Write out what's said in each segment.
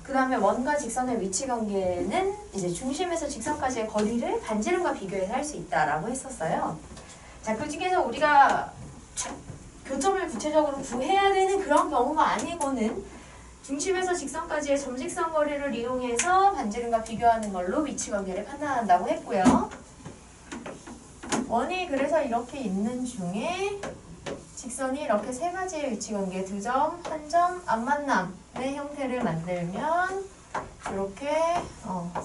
그 다음에 원과 직선의 위치 관계는 이제 중심에서 직선까지의 거리를 반지름과 비교해서 할 수 있다라고 했었어요. 자, 그 중에서 우리가 교점을 구체적으로 구해야 되는 그런 경우가 아니고는 중심에서 직선까지의 점직선 거리를 이용해서 반지름과 비교하는 걸로 위치 관계를 판단한다고 했고요. 원이 그래서 이렇게 있는 중에 직선이 이렇게 세 가지의 위치 관계, 두 점, 한 점, 앞만남의 형태를 만들면 이렇게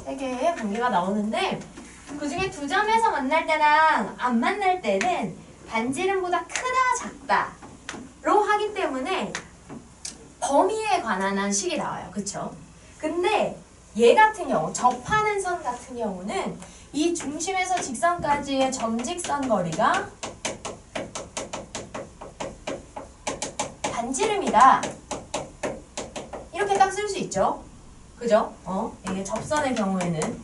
세 개의 관계가 나오는데 그 중에 두 점에서 만날 때랑 안 만날 때는 반지름보다 크다, 작다로 하기 때문에 범위에 관한 한 식이 나와요. 그쵸? 근데 얘 같은 경우, 접하는 선 같은 경우는 이 중심에서 직선까지의 점직선 거리가 반지름이다. 이렇게 딱 쓸 수 있죠. 그죠? 이게 접선의 경우에는.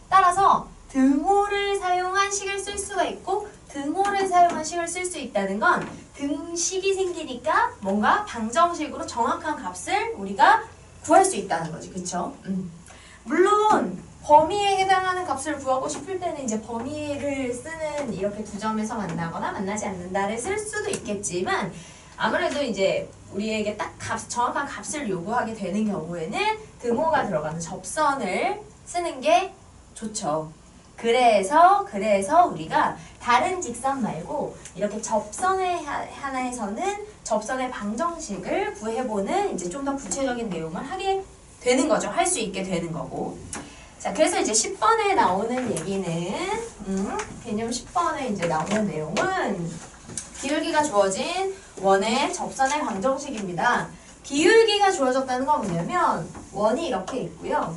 따라서 등호를 사용한 식을 쓸 수가 있고 등호를 사용한 식을 쓸 수 있다는 건 등식이 생기니까 뭔가 방정식으로 정확한 값을 우리가 구할 수 있다는 거지. 그쵸? 물론 범위에 해당하는 값을 구하고 싶을 때는 이제 범위를 쓰는 이렇게 두 점에서 만나거나 만나지 않는다를 쓸 수도 있겠지만 아무래도 이제 우리에게 딱 정확한 값을 요구하게 되는 경우에는 등호가 들어가는 접선을 쓰는 게 좋죠. 그래서 우리가 다른 직선 말고 이렇게 접선에 하나에서는 접선의 방정식을 구해보는 이제 좀 더 구체적인 내용을 하게 되는 거죠. 할 수 있게 되는 거고. 자, 그래서 이제 10번에 나오는 얘기는, 개념 10번에 이제 나오는 내용은 기울기가 주어진 원의 접선의 방정식입니다. 기울기가 주어졌다는 건 뭐냐면, 원이 이렇게 있고요.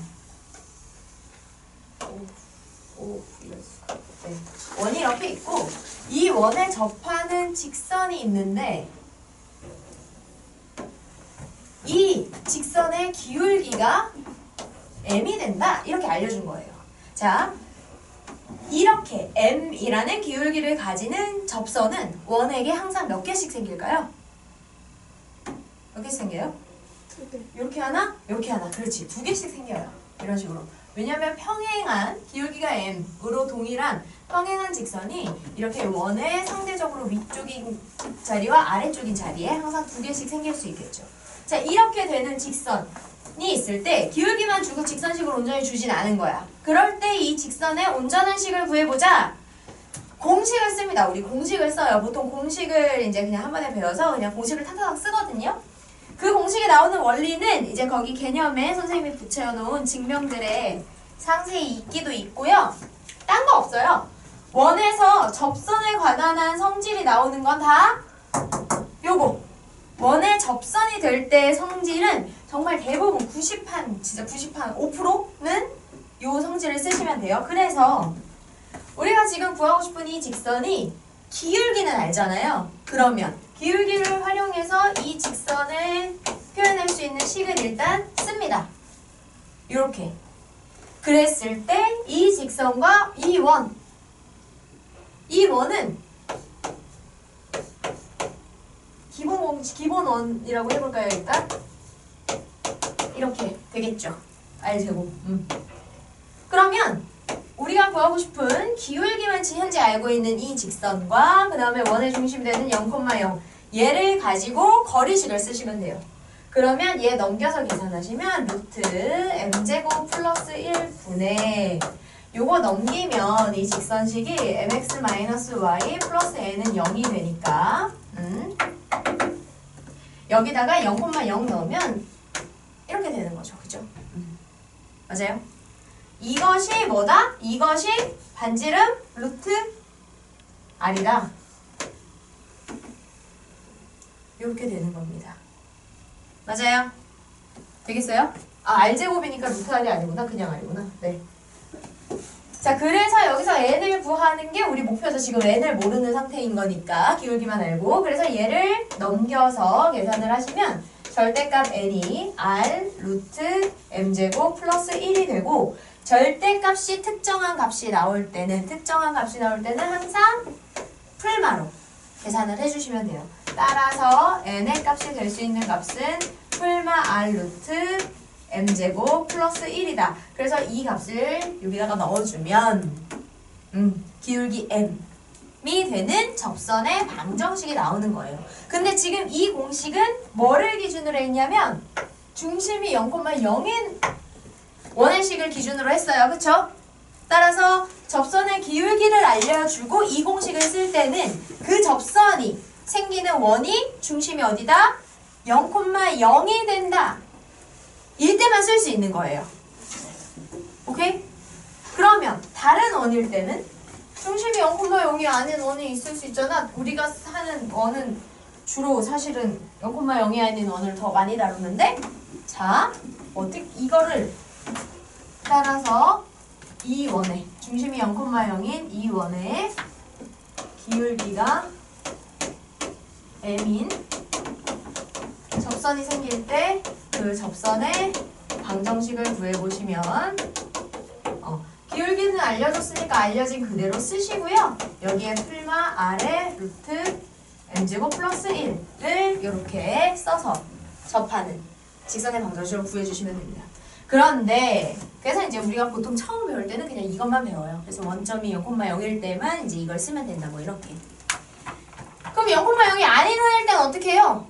네. 원이 이렇게 있고, 이 원에 접하는 직선이 있는데, 이 직선의 기울기가 m이 된다. 이렇게 알려준 거예요. 자, 이렇게 m이라는 기울기를 가지는 접선은 원에게 항상 몇 개씩 생길까요? 몇 개씩 생겨요? 두 개. 이렇게 하나, 이렇게 하나. 그렇지. 두 개씩 생겨요. 이런 식으로. 왜냐하면 평행한 기울기가 m으로 동일한 평행한 직선이 이렇게 원의 상대적으로 위쪽인 자리와 아래쪽인 자리에 항상 두 개씩 생길 수 있겠죠. 자, 이렇게 되는 직선이 있을 때 기울기만 주고 직선식을 온전히 주진 않은 거야. 그럴 때 이 직선의 온전한 식을 구해보자. 공식을 씁니다. 우리 공식을 써요. 보통 공식을 이제 그냥 한 번에 배워서 그냥 공식을 탁탁 쓰거든요. 그 공식에 나오는 원리는 이제 거기 개념에 선생님이 붙여놓은 증명들에 상세히 있기도 있고요. 딴 거 없어요. 원에서 접선에 관한 한 성질이 나오는 건 다 요거. 원의 접선이 될 때의 성질은 정말 대부분 90한 5%는 요 성질을 쓰시면 돼요. 그래서 우리가 지금 구하고 싶은 이 직선이 기울기는 알잖아요. 그러면 기울기를 활용해서 이 직선을 표현할 수 있는 식은 일단 씁니다. 이렇게. 그랬을 때 이 직선과 이 원은 기본 원이라고 해볼까요, 일단? 이렇게 되겠죠. R제곱. 그러면 우리가 구하고 싶은 기울기만 현재 알고 있는 이 직선과 그 다음에 원의 중심이 되는 0,0 얘를 가지고 거리식을 쓰시면 돼요. 그러면 얘 넘겨서 계산하시면 루트 m제곱 플러스 1분의 요거 넘기면 이 직선식이 mx-y 플러스 n은 0이 되니까 여기다가 0,0 넣으면 이렇게 되는 거죠. 그죠? 맞아요? 이것이 뭐다? 이것이 반지름 루트 r이다. 이렇게 되는 겁니다. 맞아요? 되겠어요? 아, r제곱이니까 루트 r이 아니구나. 그냥 r이구나. 네. 자, 그래서 여기서 n을 구하는 게 우리 목표죠. 지금 n을 모르는 상태인 거니까 기울기만 알고. 그래서 얘를 넘겨서 계산을 하시면 절대값 n이 r 루트 m제곱 플러스 1이 되고 절대값이 특정한 값이 나올 때는 항상 풀마로 계산을 해주시면 돼요. 따라서 n의 값이 될 수 있는 값은 풀마 R 루트 m제곱 플러스 1이다. 그래서 이 값을 여기다가 넣어주면 기울기 m이 되는 접선의 방정식이 나오는 거예요. 근데 지금 이 공식은 뭐를 기준으로 했냐면 중심이 0,0인 원의식을 기준으로 했어요. 그쵸? 따라서 접선의 기울기를 알려주고 이 공식을 쓸 때는 그 접선이 생기는 원이 중심이 어디다? 0,0이 된다. 일 때만 쓸 수 있는 거예요. 오케이? 그러면 다른 원일 때는 중심이 0,0이 아닌 원이 있을 수 있잖아. 우리가 하는 원은 주로 사실은 0,0이 아닌 원을 더 많이 다루는데 자, 어떻게 이거를 따라서 이 원의 중심이 0,0인 이 원의 기울기가 m인 접선이 생길 때 그 접선의 방정식을 구해보시면 기울기는 알려줬으니까 알려진 그대로 쓰시고요. 여기에 풀마 R의 루트 m제곱 플러스 1을 이렇게 써서 접하는 직선의 방정식을 구해주시면 됩니다. 그런데 그래서 이제 우리가 보통 처음 배울 때는 그냥 이것만 배워요. 그래서 원점이 0,0일 때만 이제 이걸 쓰면 된다. 뭐 이렇게. 그럼 0,0이 아닌 원일 때는 어떻게 해요?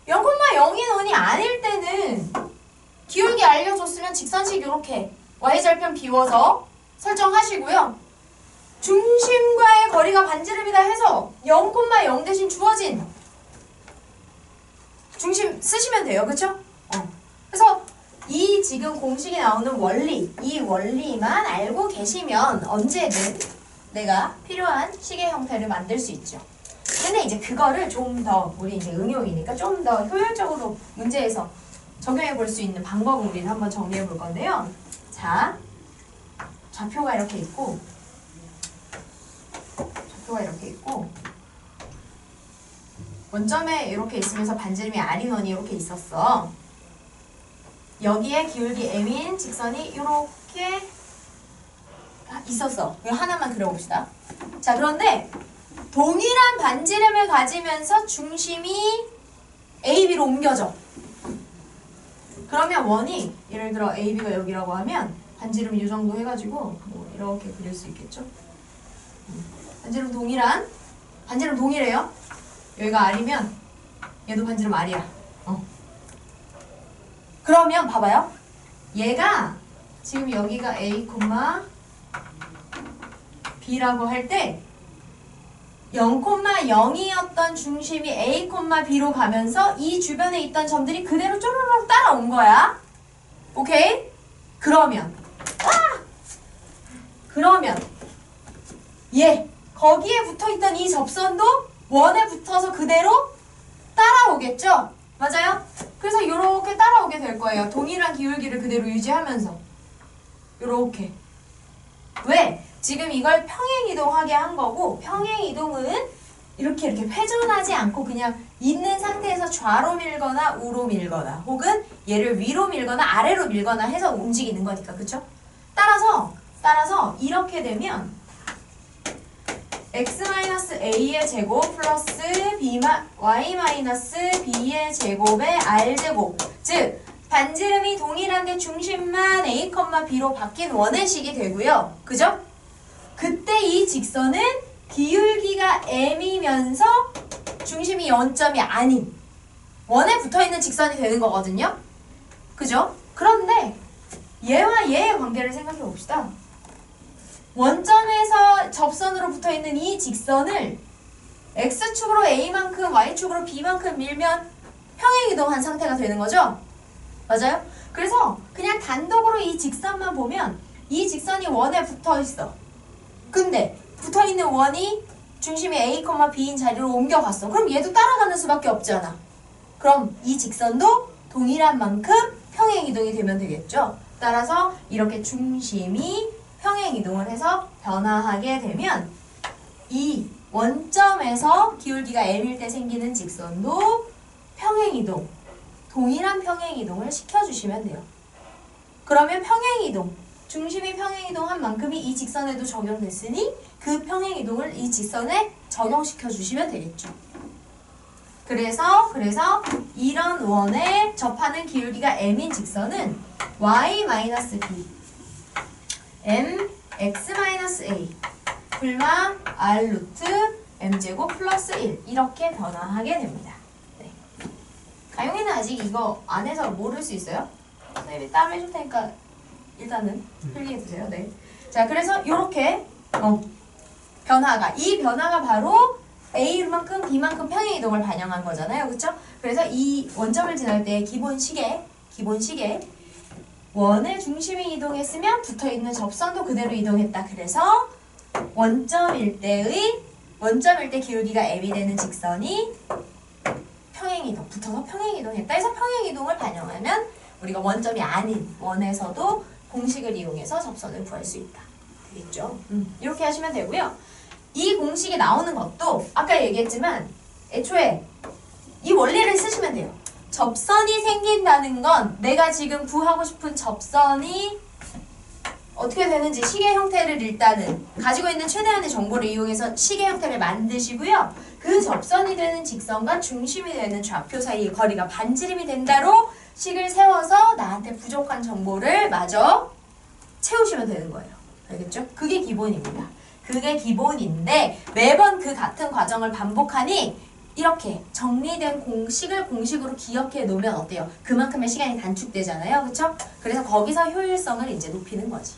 0,0인 원이 아닐 때는 기울기 알려줬으면 직선식 이렇게 y절편 비워서 설정하시고요. 중심과의 거리가 반지름이다 해서 0,0 대신 주어진 중심 쓰시면 돼요. 그쵸? 그래서 이 지금 공식이 나오는 원리, 이 원리만 알고 계시면 언제든 내가 필요한 식의 형태를 만들 수 있죠. 근데 이제 그거를 좀 더 우리 이제 응용이니까 좀 더 효율적으로 문제에서 적용해 볼 수 있는 방법을 우리는 한번 정리해 볼 건데요. 자, 좌표가 이렇게 있고 원점에 이렇게 있으면서 반지름이 R인 원이 이렇게 있었어. 여기에 기울기 m인 직선이 이렇게 있었어. 이거 하나만 그려봅시다. 자, 그런데 동일한 반지름을 가지면서 중심이 AB로 옮겨져. 그러면 원이 예를 들어 AB가 여기라고 하면 반지름 이 정도 해가지고 뭐 이렇게 그릴 수 있겠죠? 반지름 동일해요. 여기가 R이면 얘도 반지름 R이야. 그러면 봐봐요. 얘가 지금 여기가 A, B라고 할 때 0,0이었던 중심이 A, B로 가면서 이 주변에 있던 점들이 그대로 쪼르륵 따라온 거야. 오케이? 그러면 거기에 붙어있던 이 접선도 원에 붙어서 그대로 따라오겠죠? 맞아요? 그래서 이렇게 따라오게 될 거예요. 동일한 기울기를 그대로 유지하면서 이렇게. 왜? 지금 이걸 평행이동하게 한 거고 평행이동은 이렇게 회전하지 않고 그냥 있는 상태에서 좌로 밀거나 우로 밀거나 혹은 얘를 위로 밀거나 아래로 밀거나 해서 움직이는 거니까. 그쵸? 따라서 이렇게 되면 x-a의 제곱 플러스 y-b의 제곱의 r제곱, 즉 반지름이 동일한데 중심만 a, b로 바뀐 원의식이 되고요. 그죠? 그때 이 직선은 기울기가 m이면서 중심이 0점이 아닌 원에 붙어있는 직선이 되는 거거든요. 그죠? 그런데 얘와 얘의 관계를 생각해 봅시다. 원점에서 접선으로 붙어있는 이 직선을 x축으로 a만큼 y축으로 b만큼 밀면 평행이동한 상태가 되는 거죠? 맞아요? 그래서 그냥 단독으로 이 직선만 보면 이 직선이 원에 붙어있어. 근데 붙어있는 원이 중심이 a, b인 자리로 옮겨갔어. 그럼 얘도 따라가는 수밖에 없잖아. 그럼 이 직선도 동일한 만큼 평행이동이 되면 되겠죠? 따라서 이렇게 중심이 평행이동을 해서 변화하게 되면 이 원점에서 기울기가 m일 때 생기는 직선도 평행이동, 동일한 평행이동을 시켜주시면 돼요. 그러면 평행이동, 중심이 평행이동한 만큼이 이 직선에도 적용됐으니 그 평행이동을 이 직선에 적용시켜 주시면 되겠죠. 그래서 이런 원에 접하는 기울기가 m인 직선은 y-b m x-a 불마 r 루트 m제곱 플러스 1 이렇게 변화하게 됩니다. 네. 가용이는 아직 이거 안에서 모를 수 있어요? 선생님이 따로 해줄 테니까 일단은 필기해 두세요. 네. 자, 그래서 이렇게 이 변화가 바로 A만큼 B만큼 평행 이동을 반영한 거잖아요. 그쵸? 그래서 이 원점을 지날 때 기본 시계 원의 중심이 이동했으면 붙어있는 접선도 그대로 이동했다. 그래서 원점일 때 기울기가 m이 되는 직선이 평행이동, 붙어서 평행이동했다 해서 평행이동을 반영하면 우리가 원점이 아닌 원에서도 공식을 이용해서 접선을 구할 수 있다. 되겠죠? 이렇게 하시면 되고요. 이 공식이 나오는 것도 아까 얘기했지만 애초에 이 원리를 쓰시면 돼요. 접선이 생긴다는 건 내가 지금 구하고 싶은 접선이 어떻게 되는지 시계 형태를 일단은 가지고 있는 최대한의 정보를 이용해서 시계 형태를 만드시고요. 그 접선이 되는 직선과 중심이 되는 좌표 사이의 거리가 반지름이 된다로 식을 세워서 나한테 부족한 정보를 마저 채우시면 되는 거예요. 알겠죠? 그게 기본입니다. 그게 기본인데 매번 그 같은 과정을 반복하니 이렇게 정리된 공식을 공식으로 기억해 놓으면 어때요? 그만큼의 시간이 단축되잖아요. 그쵸? 그래서 거기서 효율성을 이제 높이는 거지.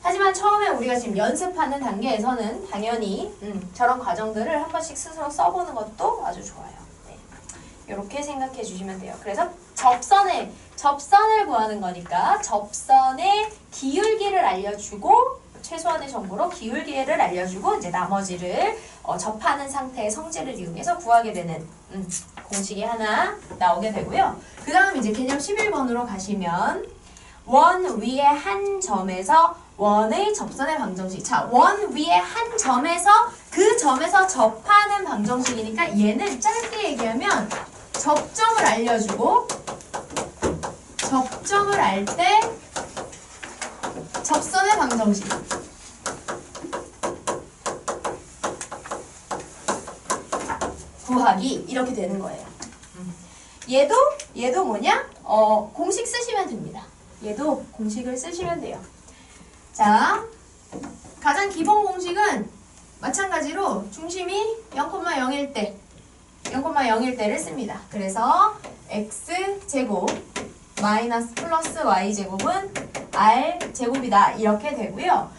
하지만 처음에 우리가 지금 연습하는 단계에서는 당연히 저런 과정들을 한 번씩 스스로 써보는 것도 아주 좋아요. 네. 이렇게 생각해 주시면 돼요. 그래서 접선을 구하는 거니까 접선의 기울기를 알려주고 최소한의 정보로 기울기를 알려주고 이제 나머지를 접하는 상태의 성질을 이용해서 구하게 되는 공식이 하나 나오게 되고요. 그 다음 이제 개념 11번으로 가시면 원 위에 한 점에서 원의 접선의 방정식. 자, 원 위에 한 점에서 그 점에서 접하는 방정식이니까 얘는 짧게 얘기하면 접점을 알려주고 접점을 알 때 접선의 방정식. 구하기 이렇게 되는 거예요. 얘도 뭐냐? 공식 쓰시면 됩니다. 얘도 공식을 쓰시면 돼요. 자, 가장 기본 공식은 마찬가지로 중심이 0,0일 때 0,0일 때를 씁니다. 그래서 x제곱 마이너스 플러스 y제곱은 r제곱이다. 이렇게 되고요.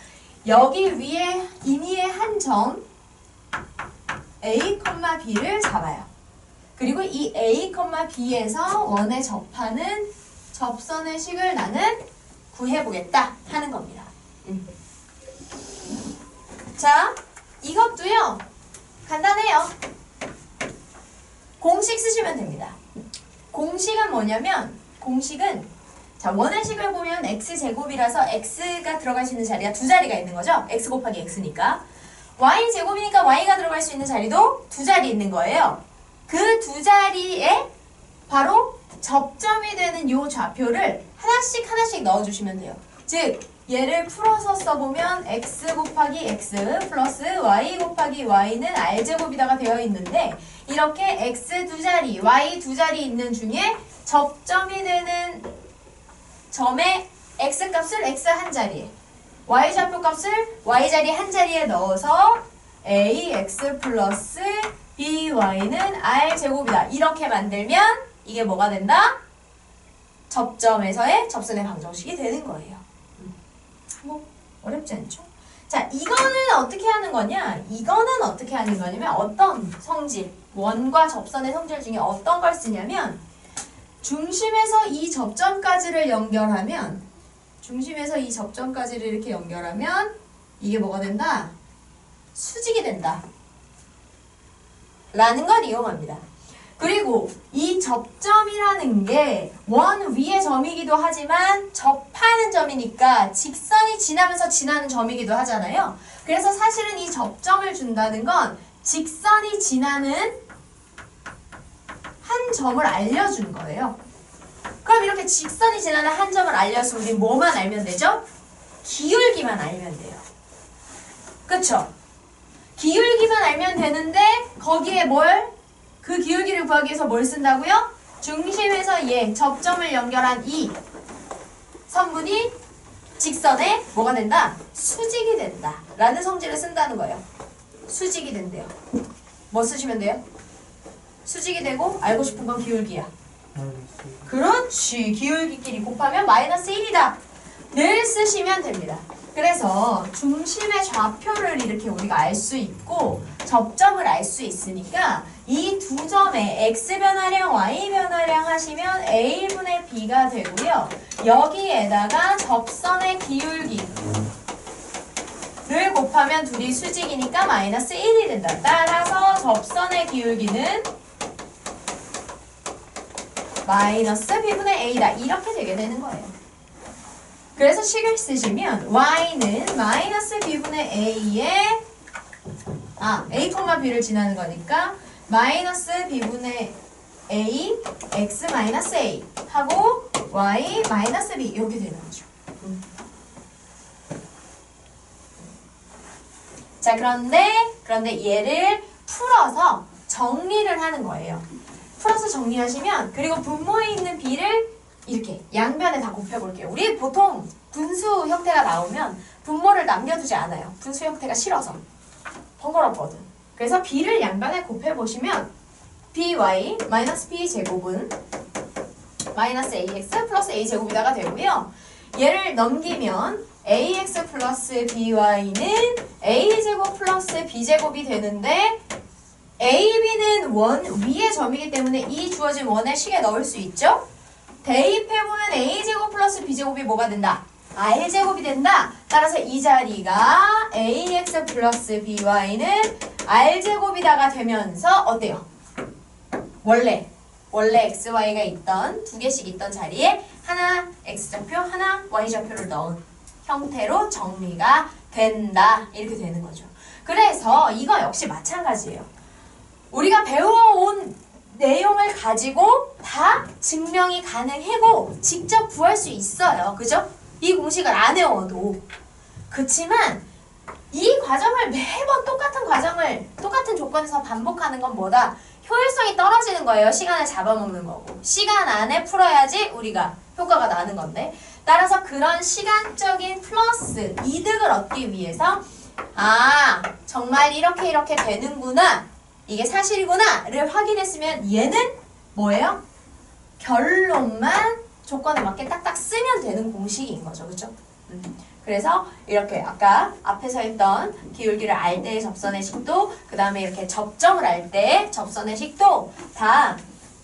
여기 위에 임의의 한 점 a, b를 잡아요. 그리고 이 a, b에서 원에 접하는 접선의 식을 나는 구해보겠다 하는 겁니다. 자, 이것도요. 간단해요. 공식 쓰시면 됩니다. 공식은 뭐냐면 자, 원의 식을 보면 x제곱이라서 x가 들어갈 수 있는 자리가 두 자리가 있는 거죠. x 곱하기 x니까. y제곱이니까 y가 들어갈 수 있는 자리도 두 자리 있는 거예요. 그 두 자리에 바로 접점이 되는 요 좌표를 하나씩 넣어주시면 돼요. 즉 얘를 풀어서 써보면 x 곱하기 x 플러스 y 곱하기 y는 r제곱이다가 되어 있는데 이렇게 x 두 자리, y 두 자리 있는 중에 접점이 되는 점의 x 값을 x 한 자리에 y 좌표 값을 y 자리 한 자리에 넣어서 ax 플러스 by는 r제곱이다. 이렇게 만들면 이게 뭐가 된다? 접점에서의 접선의 방정식이 되는 거예요. 뭐 어렵지 않죠? 자, 이거는 어떻게 하는 거냐? 이거는 어떻게 하는 거냐면 어떤 성질, 원과 접선의 성질 중에 어떤 걸 쓰냐면 중심에서 이 접점까지를 연결하면 이렇게 연결하면 이게 뭐가 된다? 수직이 된다. 라는 걸 이용합니다. 그리고 이 접점이라는 게 원 위의 점이기도 하지만 접하는 점이니까 직선이 지나면서 지나는 점이기도 하잖아요. 그래서 사실은 이 접점을 준다는 건 직선이 지나는 한 점을 알려주는 거예요. 그럼 이렇게 직선이 지나는 한 점을 알려서 우리 뭐만 알면 되죠? 기울기만 알면 돼요. 그쵸? 기울기만 알면 되는데 거기에 뭘? 그 기울기를 구하기 위해서 뭘 쓴다고요? 중심에서 얘 접점을 연결한 이 선분이 직선에 뭐가 된다? 수직이 된다 라는 성질을 쓴다는 거예요. 수직이 된대요. 뭐 쓰시면 돼요? 수직이 되고 알고 싶은 건 기울기야. 그렇지. 기울기끼리 곱하면 마이너스 1이다. 늘 쓰시면 됩니다. 그래서 중심의 좌표를 이렇게 우리가 알 수 있고 접점을 알 수 있으니까 이 두 점의 x 변화량, y 변화량 하시면 a분의 b가 되고요. 여기에다가 접선의 기울기를 곱하면 둘이 수직이니까 마이너스 1이 된다. 따라서 접선의 기울기는 마이너스 b분의 a다. 이렇게 되게 되는 거예요. 그래서 식을 쓰시면 y는 마이너스 b분의 a에 a, b를 지나는 거니까 마이너스 b분의 a, x 마이너스 a 하고 y 마이너스 b 이렇게 되는 거죠. 자, 그런데 얘를 풀어서 정리를 하는 거예요. 풀어서 정리하시면 그리고 분모에 있는 b를 이렇게 양변에 다 곱해볼게요. 우리 보통 분수 형태가 나오면 분모를 남겨두지 않아요. 분수 형태가 싫어서. 번거롭거든. 그래서 b를 양변에 곱해보시면 by 마이너스 b 제곱은 마이너스 ax 플러스 a 제곱이다가 되고요. 얘를 넘기면 ax 플러스 by는 a 제곱 플러스 b 제곱이 되는데 a, b는 원 위의 점이기 때문에 이 주어진 원을 식에 넣을 수 있죠? 대입해보면 a제곱 플러스 b제곱이 뭐가 된다? r제곱이 된다. 따라서 이 자리가 ax 플러스 by는 r제곱이다가 되면서 어때요? 원래 xy가 있던 두 개씩 있던 자리에 하나 x좌표 하나 y좌표를 넣은 형태로 정리가 된다. 이렇게 되는 거죠. 그래서 이거 역시 마찬가지예요. 우리가 배워온 내용을 가지고 다 증명이 가능하고 직접 구할 수 있어요. 그죠? 이 공식을 안 외워도. 그치만 이 과정을 매번 똑같은 조건에서 반복하는 건 뭐다? 효율성이 떨어지는 거예요. 시간을 잡아먹는 거고. 시간 안에 풀어야지 우리가 효과가 나는 건데. 따라서 그런 시간적인 플러스 이득을 얻기 위해서 정말 이렇게 되는구나. 이게 사실이구나 를 확인했으면 얘는 뭐예요? 결론만 조건에 맞게 딱딱 쓰면 되는 공식인 거죠. 그죠? 그래서 이렇게 아까 앞에서 했던 기울기를 알 때의 접선의 식도 그 다음에 이렇게 접점을 알 때 접선의 식도 다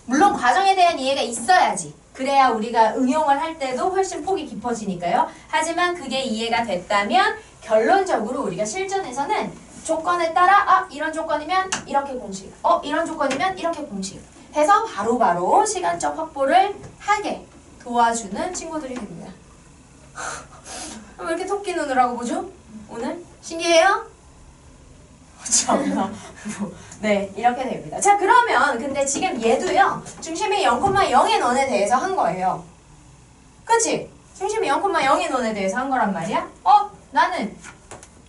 물론 과정에 대한 이해가 있어야지. 그래야 우리가 응용을 할 때도 훨씬 폭이 깊어지니까요. 하지만 그게 이해가 됐다면 결론적으로 우리가 실전에서는 조건에 따라 이런 조건이면 이렇게 공식 이런 조건이면 이렇게 공식 해서 바로바로 시간적 확보를 하게 도와주는 친구들이 됩니다. 왜 이렇게 토끼 눈을 하고 보죠? 오늘? 신기해요? 참나. 네, 이렇게 됩니다. 자, 그러면 근데 지금 얘도요. 중심이 0,0의 원에 대해서 한 거예요. 그치? 중심이 0,0의 원에 대해서 한 거란 말이야? 나는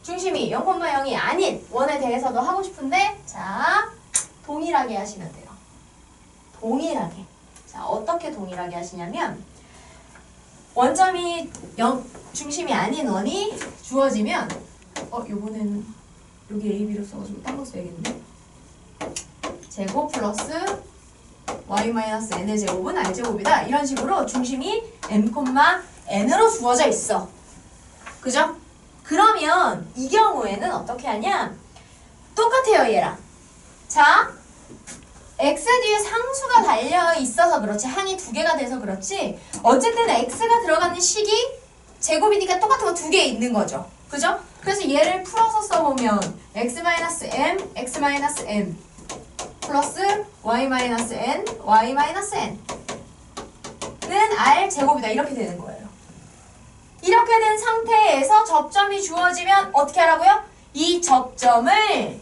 중심이 0,0이 아닌 원에 대해서도 하고 싶은데 자, 동일하게 하시면 돼요. 동일하게. 자, 어떻게 동일하게 하시냐면 원점이 중심이 아닌 원이 주어지면 요번에는 여기 a, b로 써가지고 딴 거 써야겠는데 제곱 플러스 y-n의 제곱은 r제곱이다. 이런 식으로 중심이 m,n으로 주어져 있어. 그죠? 그러면 이 경우에는 어떻게 하냐? 똑같아요, 얘랑. 자, x 뒤에 상수가 달려 있어서 그렇지, 항이 두 개가 돼서 그렇지, 어쨌든 x가 들어가는 식이 제곱이니까 똑같은 거 두 개 있는 거죠. 그죠? 그래서 얘를 풀어서 써보면 x-m, x-m 플러스 y-n, y-n 는 r제곱이다. 이렇게 되는 거예요. 이렇게 된 상태에서 접점이 주어지면 어떻게 하라고요? 이 접점을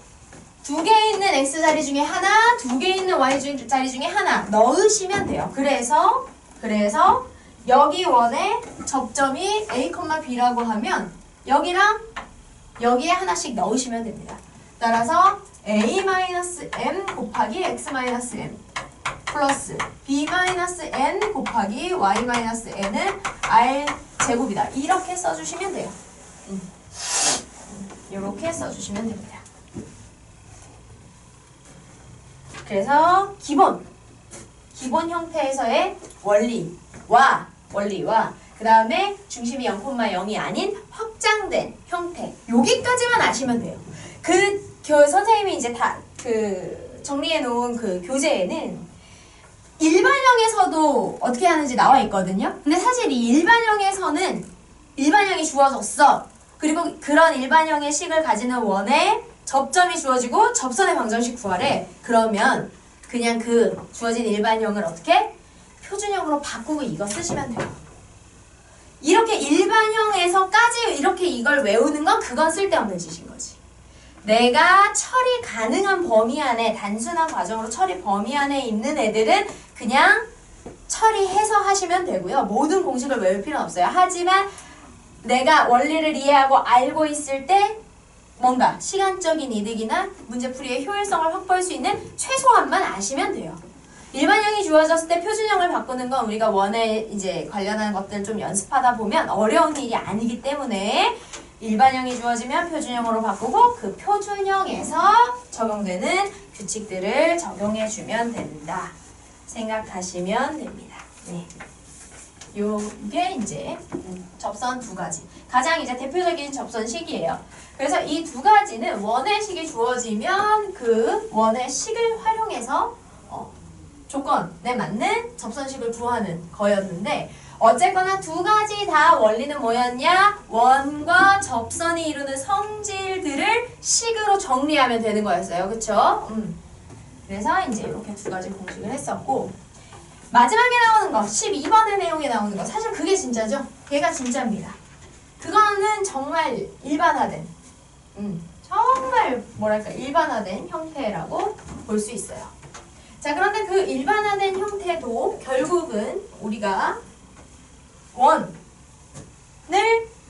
두 개 있는 x 자리 중에 하나, 두 개 있는 y 자리 중에 하나 넣으시면 돼요. 그래서 여기 원에 접점이 a, b라고 하면 여기랑 여기에 하나씩 넣으시면 됩니다. 따라서 a-m 곱하기 x-m 플러스 b-n 곱하기 y-n은 r 제곱이다. 이렇게 써주시면 돼요. 이렇게 써주시면 됩니다. 그래서 기본 형태에서의 원리와 그 다음에 중심이 0,0이 아닌 확장된 형태, 여기까지만 아시면 돼요. 선생님이 이제 다 정리해 놓은 그 교재에는 일반형에서도 어떻게 하는지 나와 있거든요. 근데 사실 이 일반형에서는 일반형이 주어졌어. 그리고 그런 일반형의 식을 가지는 원에 접점이 주어지고 접선의 방정식 구하래. 그러면 그냥 그 주어진 일반형을 어떻게? 표준형으로 바꾸고 이거 쓰시면 돼요. 이렇게 일반형에서까지 이렇게 이걸 외우는 건 그건 쓸데없는 짓인 거지. 내가 처리 가능한 범위 안에, 단순한 과정으로 처리 범위 안에 있는 애들은 그냥 처리해서 하시면 되고요. 모든 공식을 외울 필요는 없어요. 하지만 내가 원리를 이해하고 알고 있을 때 뭔가 시간적인 이득이나 문제풀이의 효율성을 확보할 수 있는 최소한만 아시면 돼요. 일반형이 주어졌을 때 표준형을 바꾸는 건 우리가 원에 이제 관련한 것들 좀 연습하다 보면 어려운 일이 아니기 때문에 일반형이 주어지면 표준형으로 바꾸고 그 표준형에서 적용되는 규칙들을 적용해주면 된다. 생각하시면 됩니다. 네. 요게 이제 접선 두 가지. 가장 이제 대표적인 접선식이에요. 그래서 이 두 가지는 원의 식이 주어지면 그 원의 식을 활용해서 조건에 맞는 접선식을 구하는 거였는데 어쨌거나 두 가지 다 원리는 뭐였냐? 원과 접선이 이루는 성질들을 식으로 정리하면 되는 거였어요. 그쵸? 그래서 이제 이렇게 두 가지 공식을 했었고 마지막에 나오는 거, 12번의 내용에 나오는 거 사실 그게 진짜죠? 걔가 진짜입니다. 그거는 정말 일반화된 정말 뭐랄까 일반화된 형태라고 볼 수 있어요. 자, 그런데 그 일반화된 형태도 결국은 우리가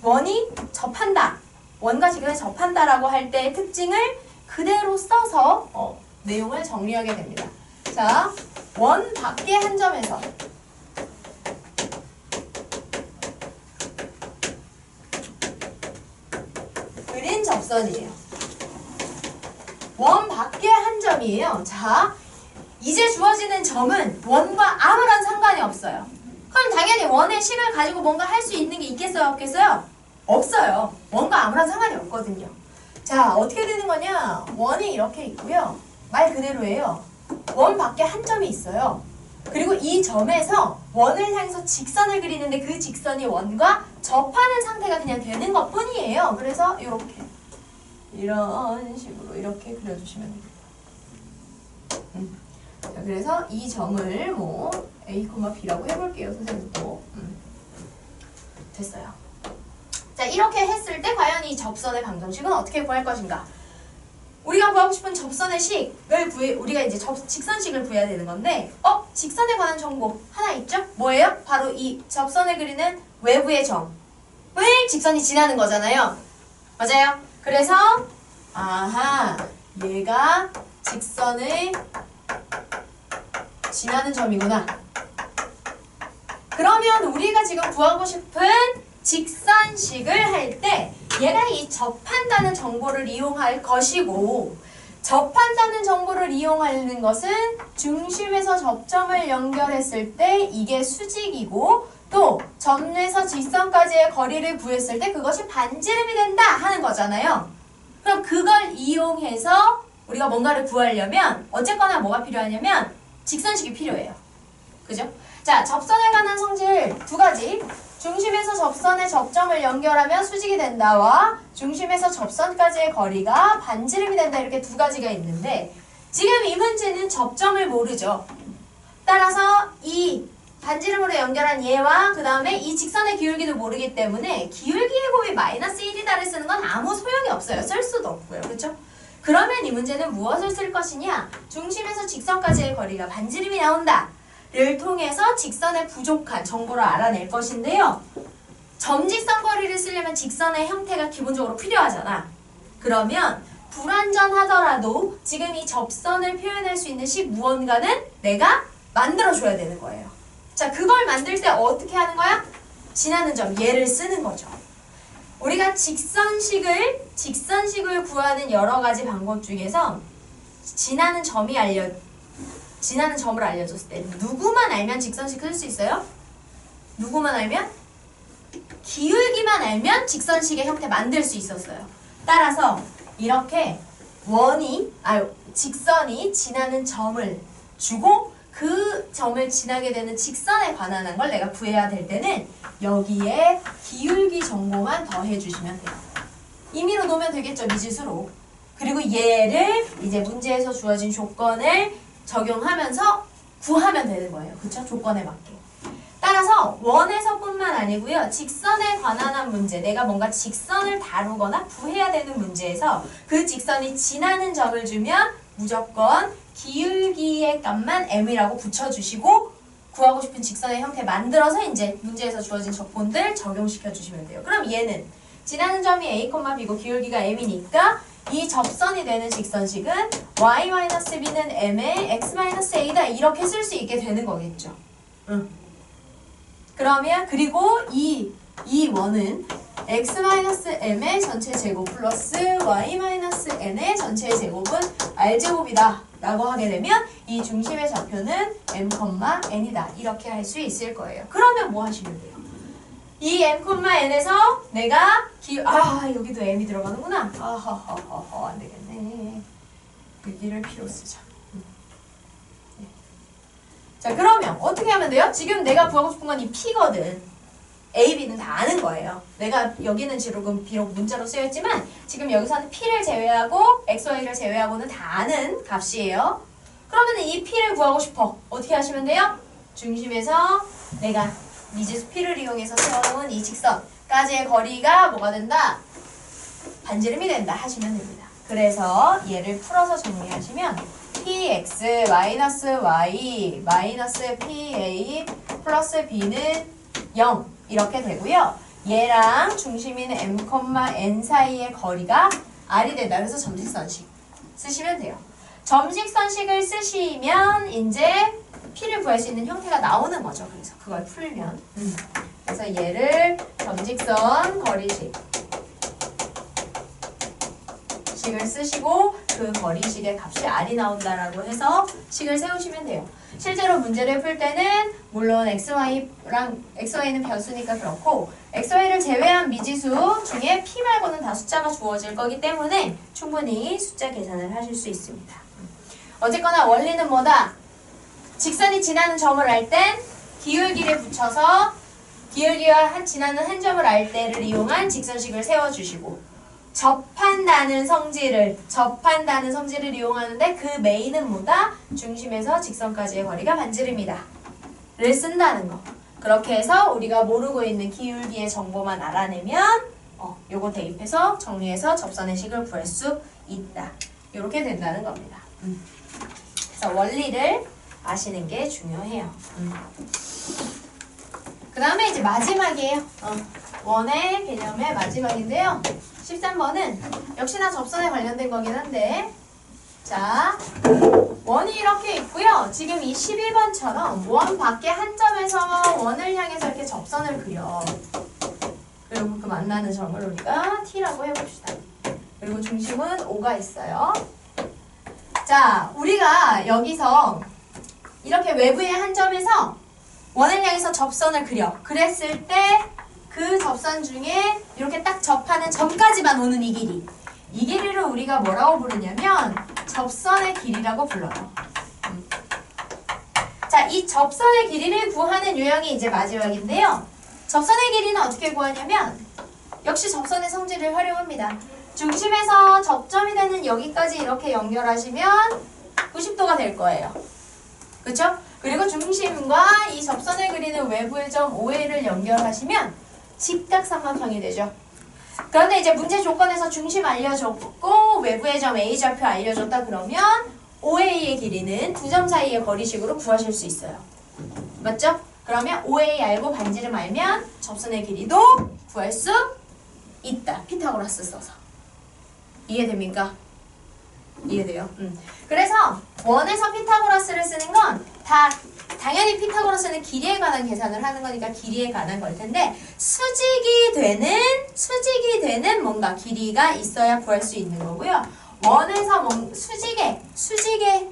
원이 접한다. 원과 직선에 접한다라고 할 때의 특징을 그대로 써서 내용을 정리하게 됩니다. 자, 원 밖의 한 점에서 그린 접선이에요. 원 밖의 한 점이에요. 자, 이제 주어지는 점은 원과 아무런 상관이 없어요. 그럼 당연히 원의 식을 가지고 뭔가 할 수 있는 게 있겠어요? 없겠어요? 없어요. 원과 아무런 상관이 없거든요. 자, 어떻게 되는 거냐? 원이 이렇게 있고요. 말 그대로예요. 원 밖에 한 점이 있어요. 그리고 이 점에서 원을 향해서 직선을 그리는데 그 직선이 원과 접하는 상태가 그냥 되는 것 뿐이에요. 그래서 이렇게 이런 식으로 이렇게 그려주시면 됩니다. 자, 그래서 이 점을 뭐 A, B라고 해볼게요. 선생님도 됐어요. 자, 이렇게 했을 때 과연 이 접선의 방정식은 어떻게 구할 것인가? 우리가 구하고 싶은 접선의 식을 우리가 이제 직선식을 구해야 되는 건데 직선에 관한 정보 하나 있죠? 뭐예요? 바로 이 접선을 그리는 외부의 점을 직선이 지나는 거잖아요. 맞아요? 그래서 얘가 직선을 지나는 점이구나. 그러면 우리가 지금 구하고 싶은 직선식을 할 때 얘가 이 접한다는 정보를 이용할 것이고 접한다는 정보를 이용하는 것은 중심에서 접점을 연결했을 때 이게 수직이고 또 점에서 직선까지의 거리를 구했을 때 그것이 반지름이 된다 하는 거잖아요. 그럼 그걸 이용해서 우리가 뭔가를 구하려면 어쨌거나 뭐가 필요하냐면 직선식이 필요해요. 그죠? 자, 접선에 관한 성질 두 가지. 중심에서 접선의 접점을 연결하면 수직이 된다와 중심에서 접선까지의 거리가 반지름이 된다 이렇게 두 가지가 있는데 지금 이 문제는 접점을 모르죠. 따라서 이 반지름으로 연결한 얘와 그 다음에 이 직선의 기울기도 모르기 때문에 기울기의 곱이 -1이다를 쓰는 건 아무 소용이 없어요. 쓸 수도 없고요. 그렇죠? 그러면 이 문제는 무엇을 쓸 것이냐? 중심에서 직선까지의 거리가 반지름이 나온다. 를 통해서 직선의 부족한 정보를 알아낼 것인데요. 점직선 거리를 쓰려면 직선의 형태가 기본적으로 필요하잖아. 그러면 불완전하더라도 지금 이 접선을 표현할 수 있는 식 무언가는 내가 만들어줘야 되는 거예요. 자, 그걸 만들 때 어떻게 하는 거야? 지나는 점, 얘를 쓰는 거죠. 우리가 직선식을 구하는 여러 가지 방법 중에서 지나는 점을 알려줬을 때 누구만 알면 직선식 쓸 수 있어요? 누구만 알면? 기울기만 알면 직선식의 형태 만들 수 있었어요. 따라서 이렇게 직선이 지나는 점을 주고 그 점을 지나게 되는 직선에 관한 걸 내가 구해야 될 때는 여기에 기울기 정보만 더해주시면 돼요. 임의로 놓으면 되겠죠, 미지수로. 그리고 얘를 이제 문제에서 주어진 조건을 적용하면서 구하면 되는 거예요. 그쵸? 조건에 맞게. 따라서 원에서뿐만 아니고요. 직선에 관한 문제, 내가 뭔가 직선을 다루거나 구해야 되는 문제에서 그 직선이 지나는 점을 주면 무조건 기울기의 값만 m이라고 붙여주시고 구하고 싶은 직선의 형태 만들어서 이제 문제에서 주어진 조건들 적용시켜 주시면 돼요. 그럼 얘는 지나는 점이 a, b고 기울기가 m이니까 이 접선이 되는 직선식은 y-b는 m의 x-a다 이렇게 쓸 수 있게 되는 거겠죠. 그러면 그리고 이 원은 x-m의 전체 제곱 플러스 y-n의 전체 제곱은 r제곱이다 라고 하게 되면 이 중심의 좌표는 m,n이다 이렇게 할 수 있을 거예요. 그러면 뭐 하시면 돼요? 이 m,n에서 내가 여기도 m이 들어가는구나. 안 되겠네. 여기를 P로 쓰자. 자, 그러면 어떻게 하면 돼요? 지금 내가 구하고 싶은 건 이 P거든. A, B는 다 아는 거예요. 내가 여기는 지금 비록 문자로 쓰였지만 지금 여기서는 P를 제외하고 X, Y를 제외하고는 다 아는 값이에요. 그러면 이 P를 구하고 싶어. 어떻게 하시면 돼요? 중심에서 내가 미지수 P를 이용해서 세워놓은 이 직선까지의 거리가 뭐가 된다? 반지름이 된다 하시면 됩니다. 그래서 얘를 풀어서 정리하시면 px 마이너스 y 마이너스 pa 플러스 b는 0 이렇게 되고요. 얘랑 중심인 m,n 사이의 거리가 r이 된다. 그래서 점식선식 쓰시면 돼요. 점식선식을 쓰시면 이제 p를 구할 수 있는 형태가 나오는 거죠. 그래서 그걸 풀면 그래서 얘를 점직선 거리식 식을 쓰시고 그 거리식의 값이 r이 나온다라고 해서 식을 세우시면 돼요. 실제로 문제를 풀 때는 물론 xy는 변수니까 그렇고 xy를 제외한 미지수 중에 p 말고는 다 숫자가 주어질 거기 때문에 충분히 숫자 계산을 하실 수 있습니다. 어쨌거나 원리는 뭐다? 직선이 지나는 점을 알 땐 기울기를 붙여서 기울기와 지나는 한 점을 알 때를 이용한 직선식을 세워주시고 접한다는 성질을 이용하는데 그 메인은 뭐다? 중심에서 직선까지의 거리가 반지름이다 를 쓴다는 거. 그렇게 해서 우리가 모르고 있는 기울기의 정보만 알아내면 요거 대입해서 정리해서 접선의 식을 구할 수 있다. 이렇게 된다는 겁니다. 그래서 원리를 아시는 게 중요해요. 그 다음에 이제 마지막이에요. 원의 개념의 마지막인데요. 13번은 역시나 접선에 관련된 거긴 한데 자, 원이 이렇게 있고요. 지금 이 11번처럼 원 밖에 한 점에서 원을 향해서 이렇게 접선을 그려. 그리고 그 만나는 점을 우리가 T라고 해봅시다. 그리고 중심은 O가 있어요. 자, 우리가 여기서 이렇게 외부의 한 점에서 원을 향해서 접선을 그려. 그랬을 때 그 접선 중에 이렇게 딱 접하는 점까지만 오는 이 길이. 이 길이를 우리가 뭐라고 부르냐면 접선의 길이라고 불러요. 자, 이 접선의 길이를 구하는 유형이 이제 마지막인데요. 접선의 길이는 어떻게 구하냐면 역시 접선의 성질을 활용합니다. 중심에서 접점이 되는 여기까지 이렇게 연결하시면 90도가 될 거예요. 그쵸? 그리고 중심과 이 접선을 그리는 외부의 점 OA를 연결하시면 직각삼각형이 되죠. 그런데 이제 문제 조건에서 중심 알려줬고 외부의 점 A 좌표 알려줬다 그러면 OA의 길이는 두 점 사이의 거리식으로 구하실 수 있어요. 맞죠? 그러면 OA 알고 반지름 알면 접선의 길이도 구할 수 있다. 피타고라스 써서. 이해됩니까? 이해돼요? 그래서 원에서 피타고라스를 쓰는 건 다 당연히 피타고라스는 길이에 관한 계산을 하는 거니까 길이에 관한 걸 텐데 수직이 되는 뭔가 길이가 있어야 구할 수 있는 거고요. 원에서 수직의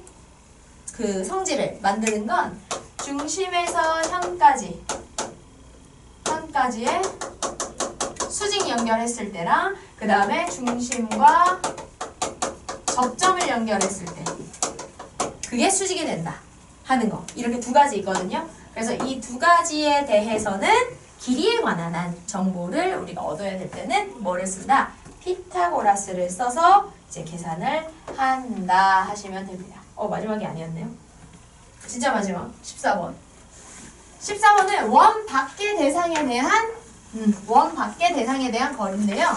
그 성질을 만드는 건 중심에서 현까지의 수직 연결했을 때랑 그 다음에 중심과 접점을 연결했을 때 그게 수직이 된다 하는 거. 이렇게 두 가지 있거든요. 그래서 이 두 가지에 대해서는 길이에 관한 정보를 우리가 얻어야 될 때는 뭐를 쓴다? 피타고라스를 써서 이제 계산을 한다 하시면 됩니다. 마지막이 아니었네요. 진짜 마지막 14번. 14번은 원 밖의 대상에 대한 거리인데요.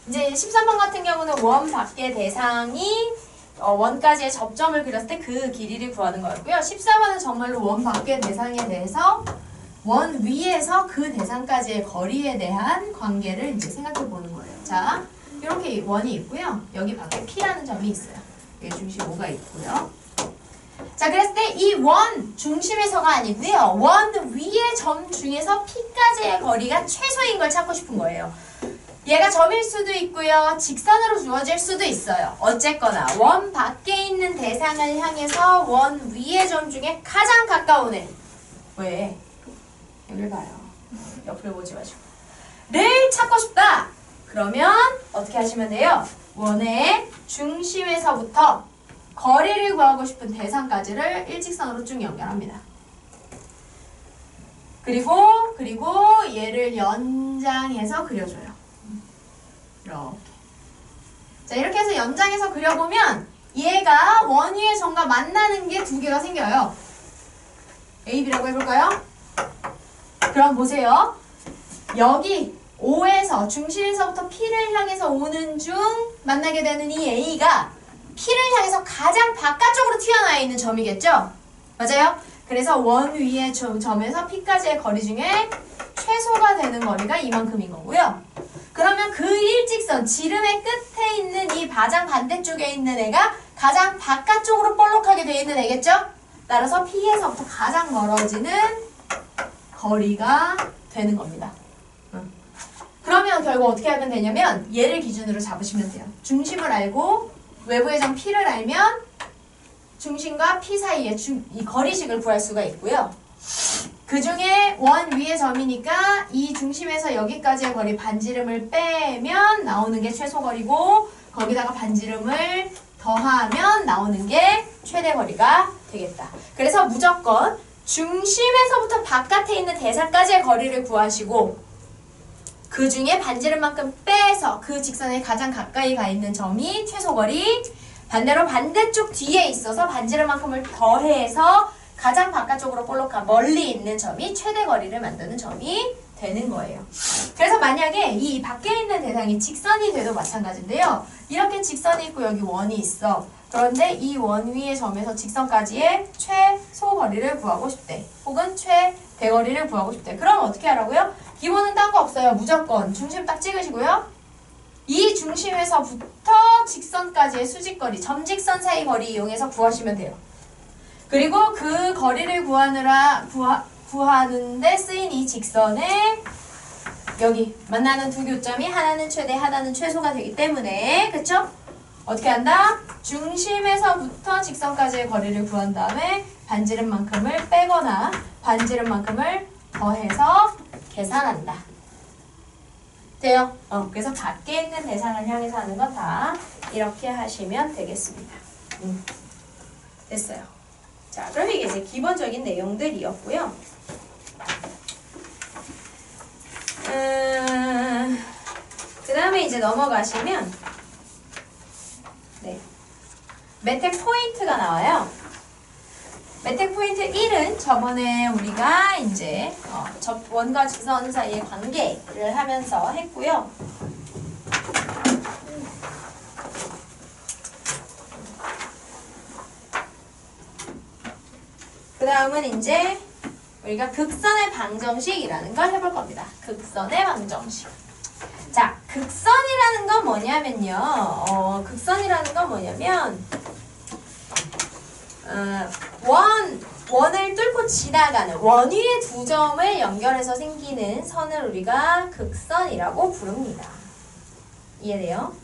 이제 13번 같은 경우는 원 밖의 대상이 원까지의 접점을 그렸을 때 그 길이를 구하는 거였고요. 14번은 정말로 원 밖의 대상에 대해서 원 위에서 그 대상까지의 거리에 대한 관계를 이제 생각해 보는 거예요. 자, 이렇게 원이 있고요. 여기 밖에 P라는 점이 있어요. 여기 중심 O가 있고요. 자, 그랬을 때 이 원 중심에서가 아니고요. 원 위의 점 중에서 P까지의 거리가 최소인 걸 찾고 싶은 거예요. 얘가 점일 수도 있고요. 직선으로 주어질 수도 있어요. 어쨌거나 원 밖에 있는 대상을 향해서 원 위의 점 중에 가장 가까운 애. 왜? 여길 봐요. 옆을 보지 마시고. 를 찾고 싶다. 그러면 어떻게 하시면 돼요? 원의 중심에서부터 거리를 구하고 싶은 대상까지를 일직선으로 쭉 연결합니다. 그리고 얘를 연장해서 그려줘요. 이렇게. 자, 이렇게 해서 연장해서 그려보면 얘가 원 위의 점과 만나는 게 두 개가 생겨요. A, B라고 해볼까요? 그럼 보세요. 여기 O에서 중심에서부터 P를 향해서 오는 중 만나게 되는 이 A가 P를 향해서 가장 바깥쪽으로 튀어나와 있는 점이겠죠? 맞아요? 그래서 원 위의 점에서 P까지의 거리 중에 최소가 되는 거리가 이만큼인 거고요. 그러면 그 일직선, 지름의 끝에 있는 이 가장 반대쪽에 있는 애가 가장 바깥쪽으로 볼록하게 되어 있는 애겠죠? 따라서 P에서부터 가장 멀어지는 거리가 되는 겁니다. 그러면 결국 어떻게 하면 되냐면 얘를 기준으로 잡으시면 돼요. 중심을 알고 외부의 점 P를 알면 중심과 P 사이의 이 거리식을 구할 수가 있고요. 그 중에 원 위의 점이니까 이 중심에서 여기까지의 거리 반지름을 빼면 나오는 게 최소 거리고 거기다가 반지름을 더하면 나오는 게 최대 거리가 되겠다. 그래서 무조건 중심에서부터 바깥에 있는 대상까지의 거리를 구하시고 그 중에 반지름만큼 빼서 그 직선에 가장 가까이 가 있는 점이 최소 거리, 반대로 반대쪽 뒤에 있어서 반지름만큼을 더해서 가장 바깥쪽으로 볼록한 멀리 있는 점이 최대 거리를 만드는 점이 되는 거예요. 그래서 만약에 이 밖에 있는 대상이 직선이 돼도 마찬가지인데요. 이렇게 직선이 있고 여기 원이 있어. 그런데 이 원 위의 점에서 직선까지의 최소 거리를 구하고 싶대. 혹은 최대거리를 구하고 싶대. 그럼 어떻게 하라고요? 기본은 딴 거 없어요. 무조건 중심 딱 찍으시고요. 이 중심에서부터 직선까지의 수직거리, 점직선 사이 거리 이용해서 구하시면 돼요. 그리고 그 거리를 구하는데 쓰인 이 직선에 여기 만나는 두 교점이 하나는 최대, 하나는 최소가 되기 때문에 그쵸? 어떻게 한다? 중심에서부터 직선까지의 거리를 구한 다음에 반지름만큼을 빼거나 반지름만큼을 더해서 계산한다. 돼요? 그래서 밖에 있는 대상을 향해서 하는 건 다 이렇게 하시면 되겠습니다. 됐어요. 자, 그럼 이게 이제 기본적인 내용들이었고요. 그 다음에 이제 넘어가시면 메텍 포인트가 나와요. 메텍 포인트 1은 저번에 우리가 이제 원과 직선 사이의 관계를 하면서 했고요. 그 다음은 이제 우리가 극선의 방정식이라는 걸 해볼 겁니다. 극선의 방정식. 자, 극선이라는 건 뭐냐면요. 극선이라는 건 뭐냐면 원을 뚫고 지나가는 원 위의 두 점을 연결해서 생기는 선을 우리가 극선이라고 부릅니다. 이해돼요?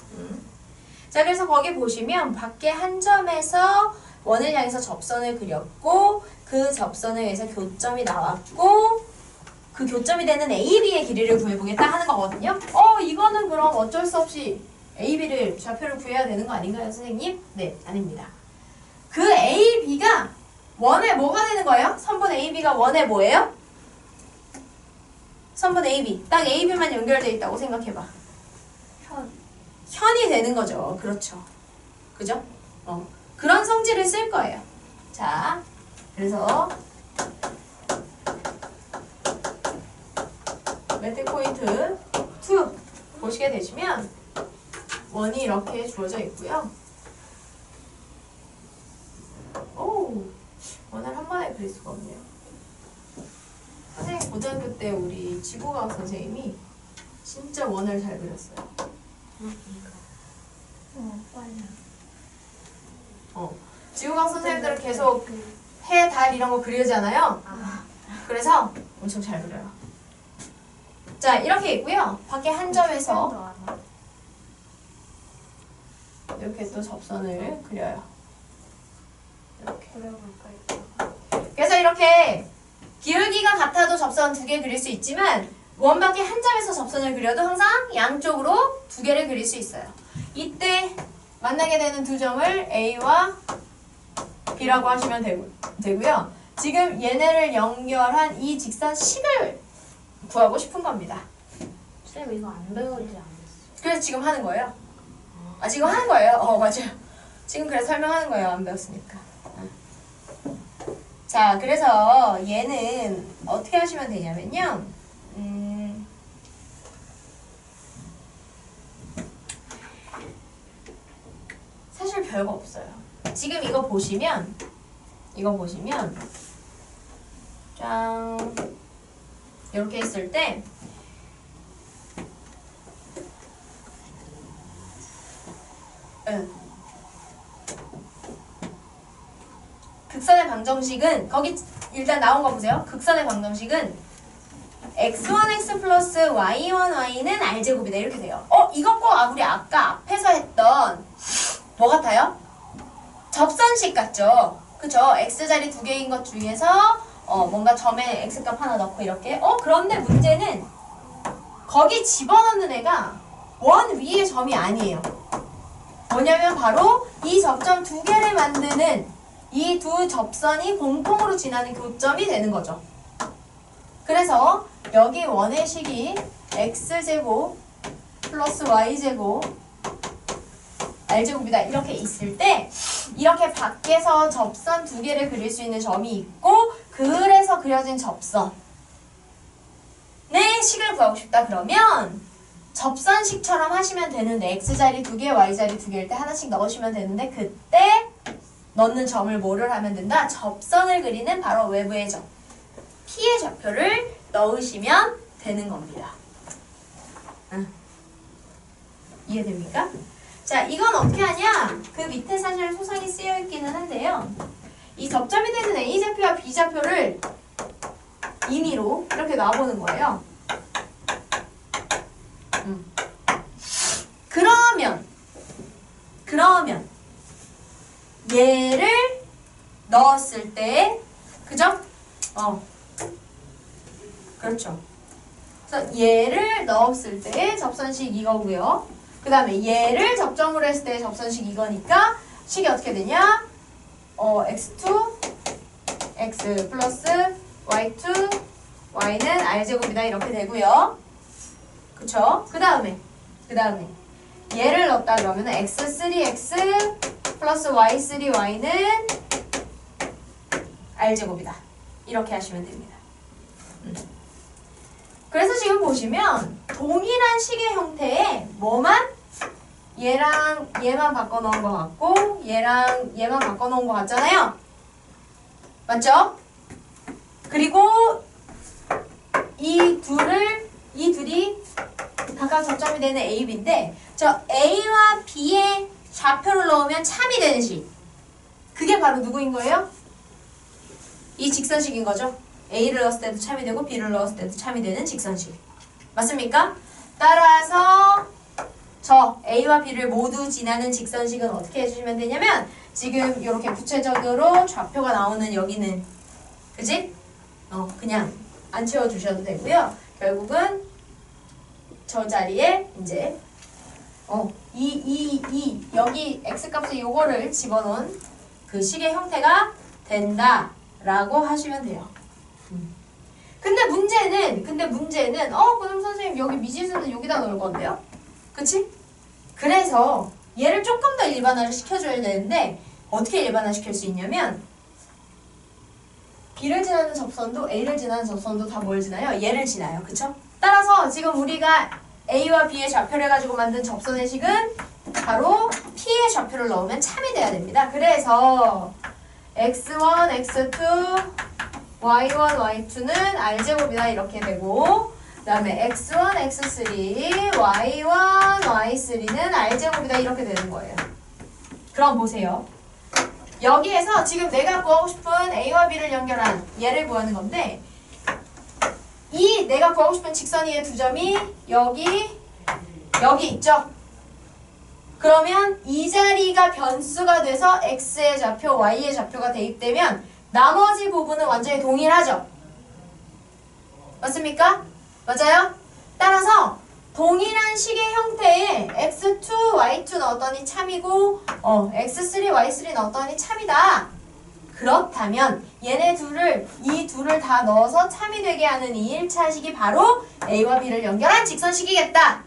자, 그래서 거기 보시면 밖에 한 점에서 원을 향해서 접선을 그렸고 그 접선에 의해서 교점이 나왔고 그 교점이 되는 AB의 길이를 구해보겠다 하는 거거든요. 이거는 그럼 어쩔 수 없이 AB를 좌표를 구해야 되는 거 아닌가요, 선생님? 네, 아닙니다. 그 AB가 원에 뭐가 되는 거예요? 선분 AB가 원에 뭐예요? 선분 AB. 딱 AB만 연결되어 있다고 생각해봐. 현이 되는 거죠. 그렇죠. 그죠? 그런 성질을 쓸 거예요. 자, 그래서 매트 포인트 2 보시게 되시면 원이 이렇게 주어져 있고요. 원을 한 번에 그릴 수가 없네요. 선생님 고등학교 때 우리 지구과학 선생님이 진짜 원을 잘 그렸어요. 지구과학 선생님들은 계속 해, 달 이런 거 그리잖아요. 그래서 엄청 잘 그려요. 자, 이렇게 있고요. 밖에 한 점에서 이렇게 또 접선을 그려요. 이렇게. 그래서 이렇게 기울기가 같아도 접선 두 개 그릴 수 있지만 원 밖에 한 점에서 접선을 그려도 항상 양쪽으로 두 개를 그릴 수 있어요. 이때 만나게 되는 두 점을 A와 B라고 하시면 되고요. 지금 얘네를 연결한 이 직선식을 구하고 싶은 겁니다. 쌤 이거 안 배우지 않았어요? 그래서 지금 하는 거예요. 지금 하는 거예요. 맞아요. 지금 그래서 설명하는 거예요. 안 배웠으니까. 자, 그래서 얘는 어떻게 하시면 되냐면요. 사실 별거 없어요. 지금 이거 보시면 짠 이렇게 했을 때 극선의 방정식은 거기 일단 나온 거 보세요. 극선의 방정식은 x1x 플러스 y1y는 r제곱이다 이렇게 돼요. 이거 꼭 우리 아까 앞에서 했던 뭐 같아요? 접선식 같죠? 그쵸? x자리 두 개인 것 중에서 뭔가 점에 x값 하나 넣고 이렇게 그런데 문제는 거기 집어넣는 애가 원 위의 점이 아니에요. 뭐냐면 바로 이 접점 두 개를 만드는 이 두 접선이 공통으로 지나는 교점이 되는 거죠. 그래서 여기 원의 식이 x제곱 플러스 y제곱 r제곱이다 이렇게 있을 때 이렇게 밖에서 접선 두 개를 그릴 수 있는 점이 있고 그래서 그려진 접선의 식을 구하고 싶다 그러면 접선식처럼 하시면 되는데 x자리 두 개, y자리 두 개일 때 하나씩 넣으시면 되는데 그때 넣는 점을 뭐를 하면 된다? 접선을 그리는 바로 외부의 점 P의 좌표를 넣으시면 되는 겁니다. 이해됩니까? 자, 이건 어떻게 하냐? 그 밑에 사실 소상히 쓰여 있기는 한데요. 이 접점이 되는 A좌표와 B좌표를 임의로 이렇게 놔보는 거예요. 그러면 얘를 넣었을 때 그죠? 그렇죠. 그래서 얘를 넣었을 때 접선식 이거고요. 그 다음에 얘를 접점으로 했을 때 접선식 이거니까 식이 어떻게 되냐? x2 x 플러스 y2 y는 r제곱이다 이렇게 되고요. 그쵸? 그 다음에 얘를 넣었다 그러면 x3x 플러스 y3y는 r제곱이다 이렇게 하시면 됩니다. 그래서 지금 보시면 동일한 식의 형태에 뭐만? 얘랑 얘만 바꿔놓은 것 같고 얘랑 얘만 바꿔놓은 것 같잖아요. 맞죠? 그리고 이 둘이 각각 각각 접점이 되는 A, B인데 저 A와 B의 좌표를 넣으면 참이 되는 식. 그게 바로 누구인 거예요? 이 직선식인 거죠. A를 넣었을 때도 참이 되고 B를 넣었을 때도 참이 되는 직선식. 맞습니까? 따라서 저 A와 B를 모두 지나는 직선식은 어떻게 해주시면 되냐면 지금 이렇게 구체적으로 좌표가 나오는 여기는 그지? 그냥 안 채워주셔도 되고요. 결국은 저 자리에 이제 여기 x값에 요거를 집어넣은 그 식의 형태가 된다라고 하시면 돼요. 근데 문제는 그럼 선생님 여기 미지수는 여기다 넣을 건데요? 그치? 그래서 얘를 조금 더 일반화를 시켜줘야 되는데 어떻게 일반화 시킬 수 있냐면 B를 지나는 접선도 A를 지나는 접선도 다 뭘 지나요? 얘를 지나요. 그쵸? 따라서 지금 우리가 A와 B의 좌표를 가지고 만든 접선의 식은 바로 P의 좌표를 넣으면 참이 돼야 됩니다. 그래서 x1, x2, y1, y2는 r제곱이다 이렇게 되고 그 다음에 x1, x3, y1, y3는 r제곱이다 이렇게 되는 거예요. 그럼 보세요. 여기에서 지금 내가 구하고 싶은 A와 B를 연결한 얘를 구하는 건데 이 내가 구하고 싶은 직선 위의 두 점이 여기 있죠? 그러면 이 자리가 변수가 돼서 x의 좌표, y의 좌표가 대입되면 나머지 부분은 완전히 동일하죠? 맞습니까? 맞아요? 따라서 동일한 식의 형태에 x2, y2 넣었더니 참이고 x3, y3 넣었더니 참이다. 그렇다면 얘네 이 둘을 다 넣어서 참이 되게 하는 이 1차식이 바로 A와 B를 연결한 직선식이겠다.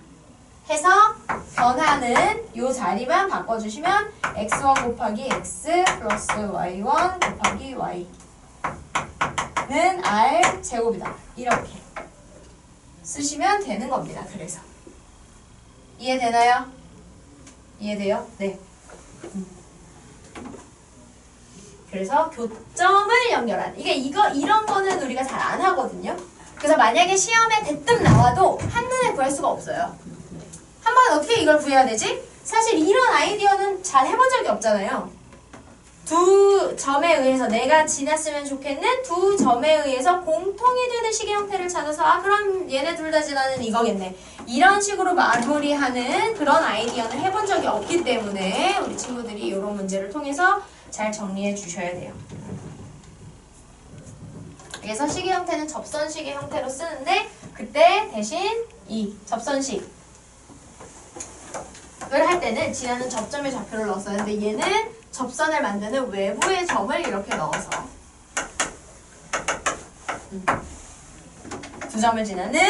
해서 변하는 이 자리만 바꿔주시면 x1 곱하기 x 플러스 y1 곱하기 y는 r 제곱이다. 이렇게 쓰시면 되는 겁니다. 그래서 이해되나요? 이해돼요? 네. 그래서 교점을 연결한 이런 거는 우리가 잘 안 하거든요. 그래서 만약에 시험에 대뜸 나와도 한눈에 구할 수가 없어요. 한번 어떻게 이걸 구해야 되지? 사실 이런 아이디어는 잘 해본 적이 없잖아요. 두 점에 의해서 내가 지났으면 좋겠는 두 점에 의해서 공통이 되는 식의 형태를 찾아서 그럼 얘네 둘 다 지나는 이거겠네. 이런 식으로 마무리하는 그런 아이디어는 해본 적이 없기 때문에 우리 친구들이 이런 문제를 통해서 잘 정리해 주셔야 돼요. 그래서 식의 형태는 접선식의 형태로 쓰는데 그때 대신 이 접선식을 할 때는 지나는 접점의 좌표를 넣었어요. 근데 얘는 접선을 만드는 외부의 점을 이렇게 넣어서 두 점을 지나는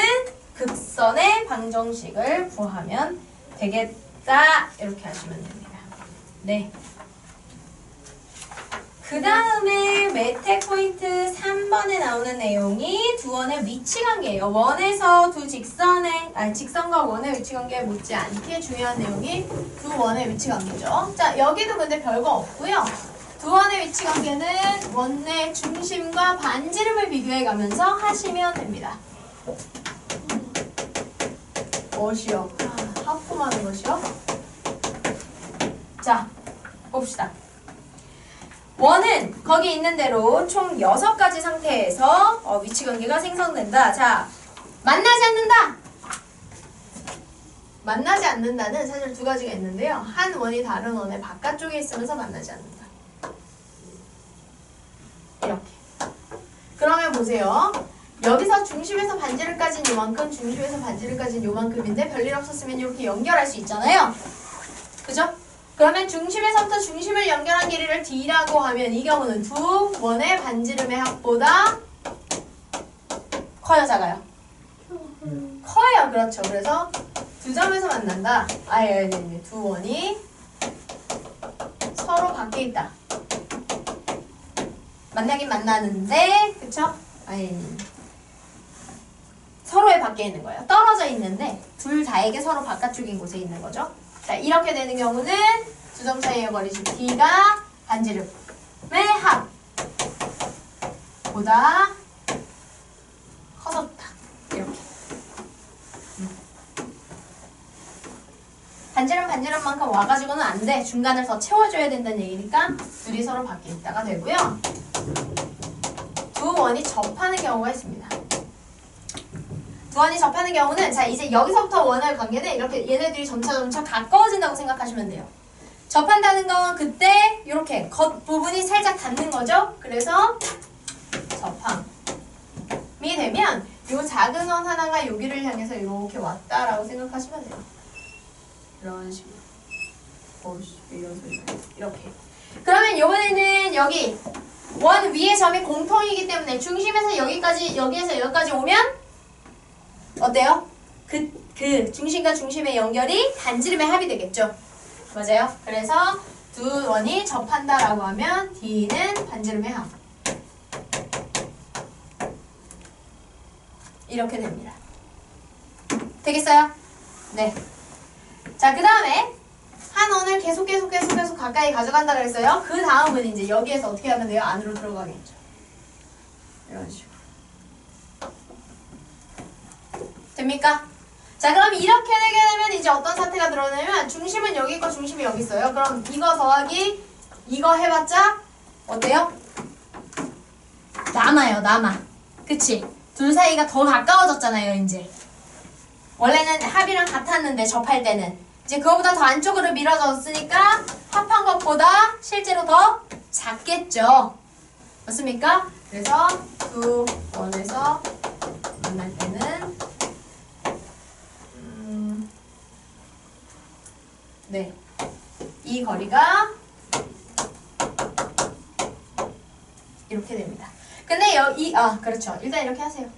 극선의 방정식을 구하면 되겠다. 이렇게 하시면 됩니다. 네. 그 다음에 매택 포인트 3번에 나오는 내용이 두 원의 위치 관계예요. 원에서 두 직선과 원의 위치 관계에 못지않게 중요한 내용이 두 원의 위치 관계죠. 자, 여기도 근데 별거 없고요. 두 원의 위치 관계는 원의 중심과 반지름을 비교해 가면서 하시면 됩니다. 무엇이요? 하품하는 것이요? 자, 봅시다. 원은 거기 있는 대로 총 6가지 상태에서 위치관계가 생성된다. 자, 만나지 않는다. 만나지 않는다는 사실 두 가지가 있는데요. 한 원이 다른 원의 바깥쪽에 있으면서 만나지 않는다. 이렇게. 그러면 보세요. 여기서 중심에서 반지름까지는 요만큼, 중심에서 반지름까지는 요만큼인데 별일 없었으면 이렇게 연결할 수 있잖아요. 그죠? 그러면 중심에서부터 중심을 연결한 길이를 D라고 하면 이 경우는 두 원의 반지름의 합보다 커요, 작아요? 커요. 그렇죠. 그래서 두 점에서 만난다. 두 원이 서로 밖에 있다. 만나긴 만나는데, 그쵸? 서로의 밖에 있는 거예요. 떨어져 있는데 둘 다에게 서로 바깥쪽인 곳에 있는 거죠. 자, 이렇게 되는 경우는 두 점 사이의 거리수 D가 반지름의 합보다 커졌다. 이렇게. 반지름만큼 와가지고는 안 돼. 중간을 더 채워줘야 된다는 얘기니까 둘이 서로 밖에 있다가 되고요. 두 원이 접하는 경우가 있습니다. 두 원이 접하는 경우는 자 이제 여기서부터 원의 관계는 이렇게 얘네들이 점차 가까워진다고 생각하시면 돼요. 접한다는 건 그때 이렇게 겉부분이 살짝 닿는 거죠. 그래서 접함이 되면 이 작은 원 하나가 여기를 향해서 이렇게 왔다라고 생각하시면 돼요. 이런 식으로. 이런 소리가 이렇게. 그러면 이번에는 여기 원 위의 점이 공통이기 때문에 중심에서 여기까지 여기에서 여기까지 오면 어때요? 그 중심과 중심의 연결이 반지름의 합이 되겠죠. 맞아요. 그래서 두 원이 접한다라고 하면 D는 반지름의 합. 이렇게 됩니다. 되겠어요? 네. 자, 그 다음에 한 원을 계속 가까이 가져간다 그랬어요. 그 다음은 이제 여기에서 어떻게 하면 돼요? 안으로 들어가겠죠. 이런 식으로. 됩니까? 자, 그럼 이렇게 되게 되면 이제 어떤 사태가 드러나면 중심은 여기 있고 중심이 여기 있어요. 그럼 이거 더하기 이거 해봤자 어때요? 남아. 그치? 둘 사이가 더 가까워졌잖아요, 이제. 원래는 합이랑 같았는데 접할 때는 이제 그거보다 더 안쪽으로 밀어졌으니까 합한 것보다 실제로 더 작겠죠. 맞습니까? 그래서 두 원에서 만날 때는 네, 이 거리가 이렇게 됩니다. 근데 그렇죠. 일단 이렇게 하세요.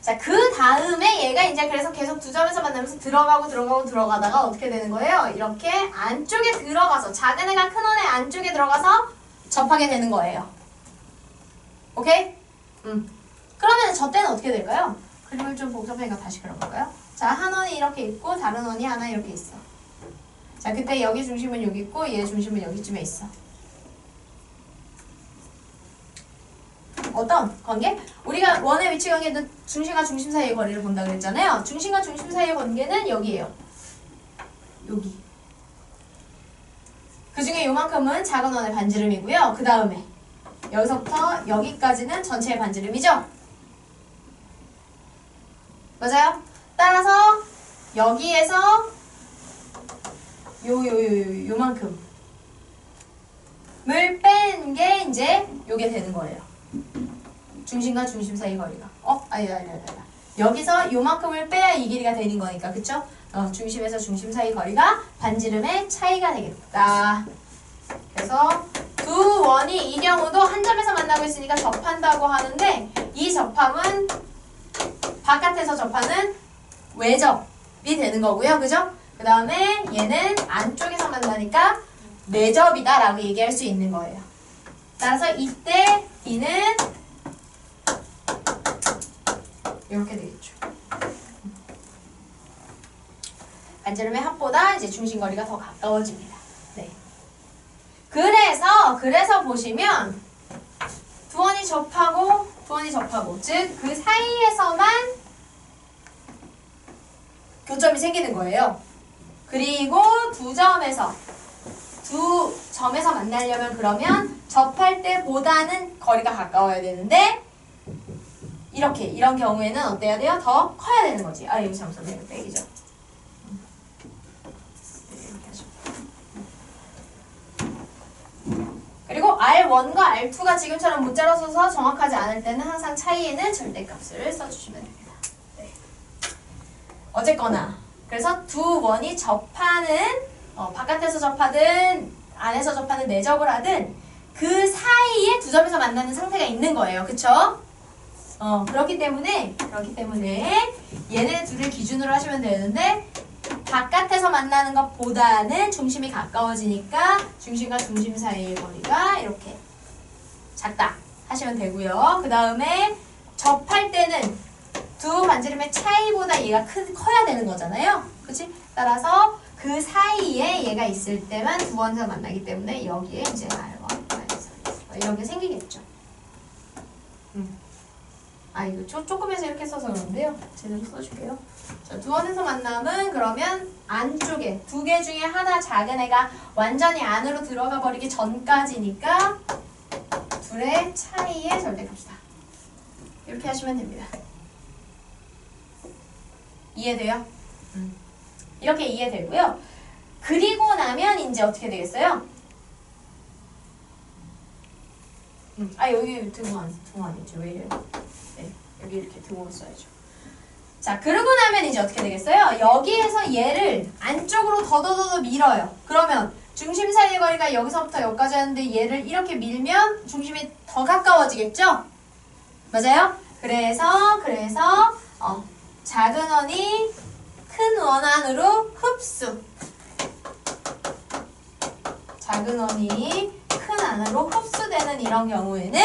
자, 그 다음에 얘가 이제 그래서 계속 두 점에서 만나면서 들어가다가 어떻게 되는 거예요? 이렇게 안쪽에 들어가서 작은 애가 큰 원의 안쪽에 들어가서 접하게 되는 거예요. 오케이? 그러면 저 때는 어떻게 될까요? 그림을 좀 복잡하니까 다시 그려볼까요? 자, 한 원이 이렇게 있고 다른 원이 하나 이렇게 있어. 자, 그때 여기 중심은 여기 있고 얘 중심은 여기쯤에 있어. 어떤 관계? 우리가 원의 위치 관계도 중심과 중심 사이의 거리를 본다고 그랬잖아요. 중심과 중심 사이의 관계는 여기예요. 여기. 그 중에 요만큼은 작은 원의 반지름이고요. 그 다음에 여기서부터 여기까지는 전체의 반지름이죠. 맞아요? 따라서 여기에서 요만큼을 뺀 게 이제 요게 되는 거예요. 중심과 중심 사이 거리가. 아니다. 여기서 요만큼을 빼야 이 길이가 되는 거니까, 그쵸? 중심에서 중심 사이 거리가 반지름의 차이가 되겠다. 그래서 두 원이 이 경우도 한 점에서 만나고 있으니까 접한다고 하는데 이 접함은 바깥에서 접하는 외접이 되는 거고요. 그죠? 그 다음에 얘는 안쪽에서 만나니까 내접이다 라고 얘기할 수 있는 거예요. 따라서 이때 D는 이렇게 되겠죠. 반지름의 합보다 이제 중심거리가 더 가까워집니다. 네. 그래서 보시면 두 원이 접하고 즉 그 사이에서만 교점이 생기는 거예요. 그리고 두 점에서 만나려면 그러면 접할 때보다는 거리가 가까워야 되는데 이런 경우에는 어때야 돼요? 더 커야 되는 거지. 여기 잠깐만 이거 빼기죠. 그리고 R1과 R2가 지금처럼 문자로 써서 정확하지 않을 때는 항상 차이에는 절대값을 써주시면 됩니다. 네. 어쨌거나 그래서 두 원이 접하는 바깥에서 접하든 안에서 접하는 내접을 하든 그 사이에 두 점에서 만나는 상태가 있는 거예요. 그쵸? 그렇기 때문에 얘네 둘을 기준으로 하시면 되는데 바깥에서 만나는 것보다는 중심이 가까워지니까 중심과 중심 사이의 거리가 이렇게 작다 하시면 되고요. 그 다음에 접할 때는 두 반지름의 차이보다 얘가 커야 되는 거잖아요. 그치? 따라서 그 사이에 얘가 있을 때만 두 원에서 만나기 때문에 여기에 이제 R1, R2 이렇게 생기겠죠. 아 이거 조금해서 이렇게 써서 그런데요. 제대로 써줄게요. 자, 두 원에서 만남은 그러면 안쪽에 두 개 중에 하나 작은 애가 완전히 안으로 들어가 버리기 전까지니까 둘의 차이의 절대값이다. 이렇게 하시면 됩니다. 이해돼요? 이렇게 이해되고요. 그리고 나면 이제 어떻게 되겠어요? 여기 등호 아니죠? 왜 이래요? 네, 여기 이렇게 등호를 써야죠. 자, 그러고 나면 이제 어떻게 되겠어요? 여기에서 얘를 안쪽으로 더더더 밀어요. 그러면 중심 사이의 거리가 여기서부터 여기까지 하는데 얘를 이렇게 밀면 중심이 더 가까워지겠죠? 맞아요? 그래서 작은 원이 큰 원 안으로 흡수. 작은 원이 큰 안으로 흡수되는 이런 경우에는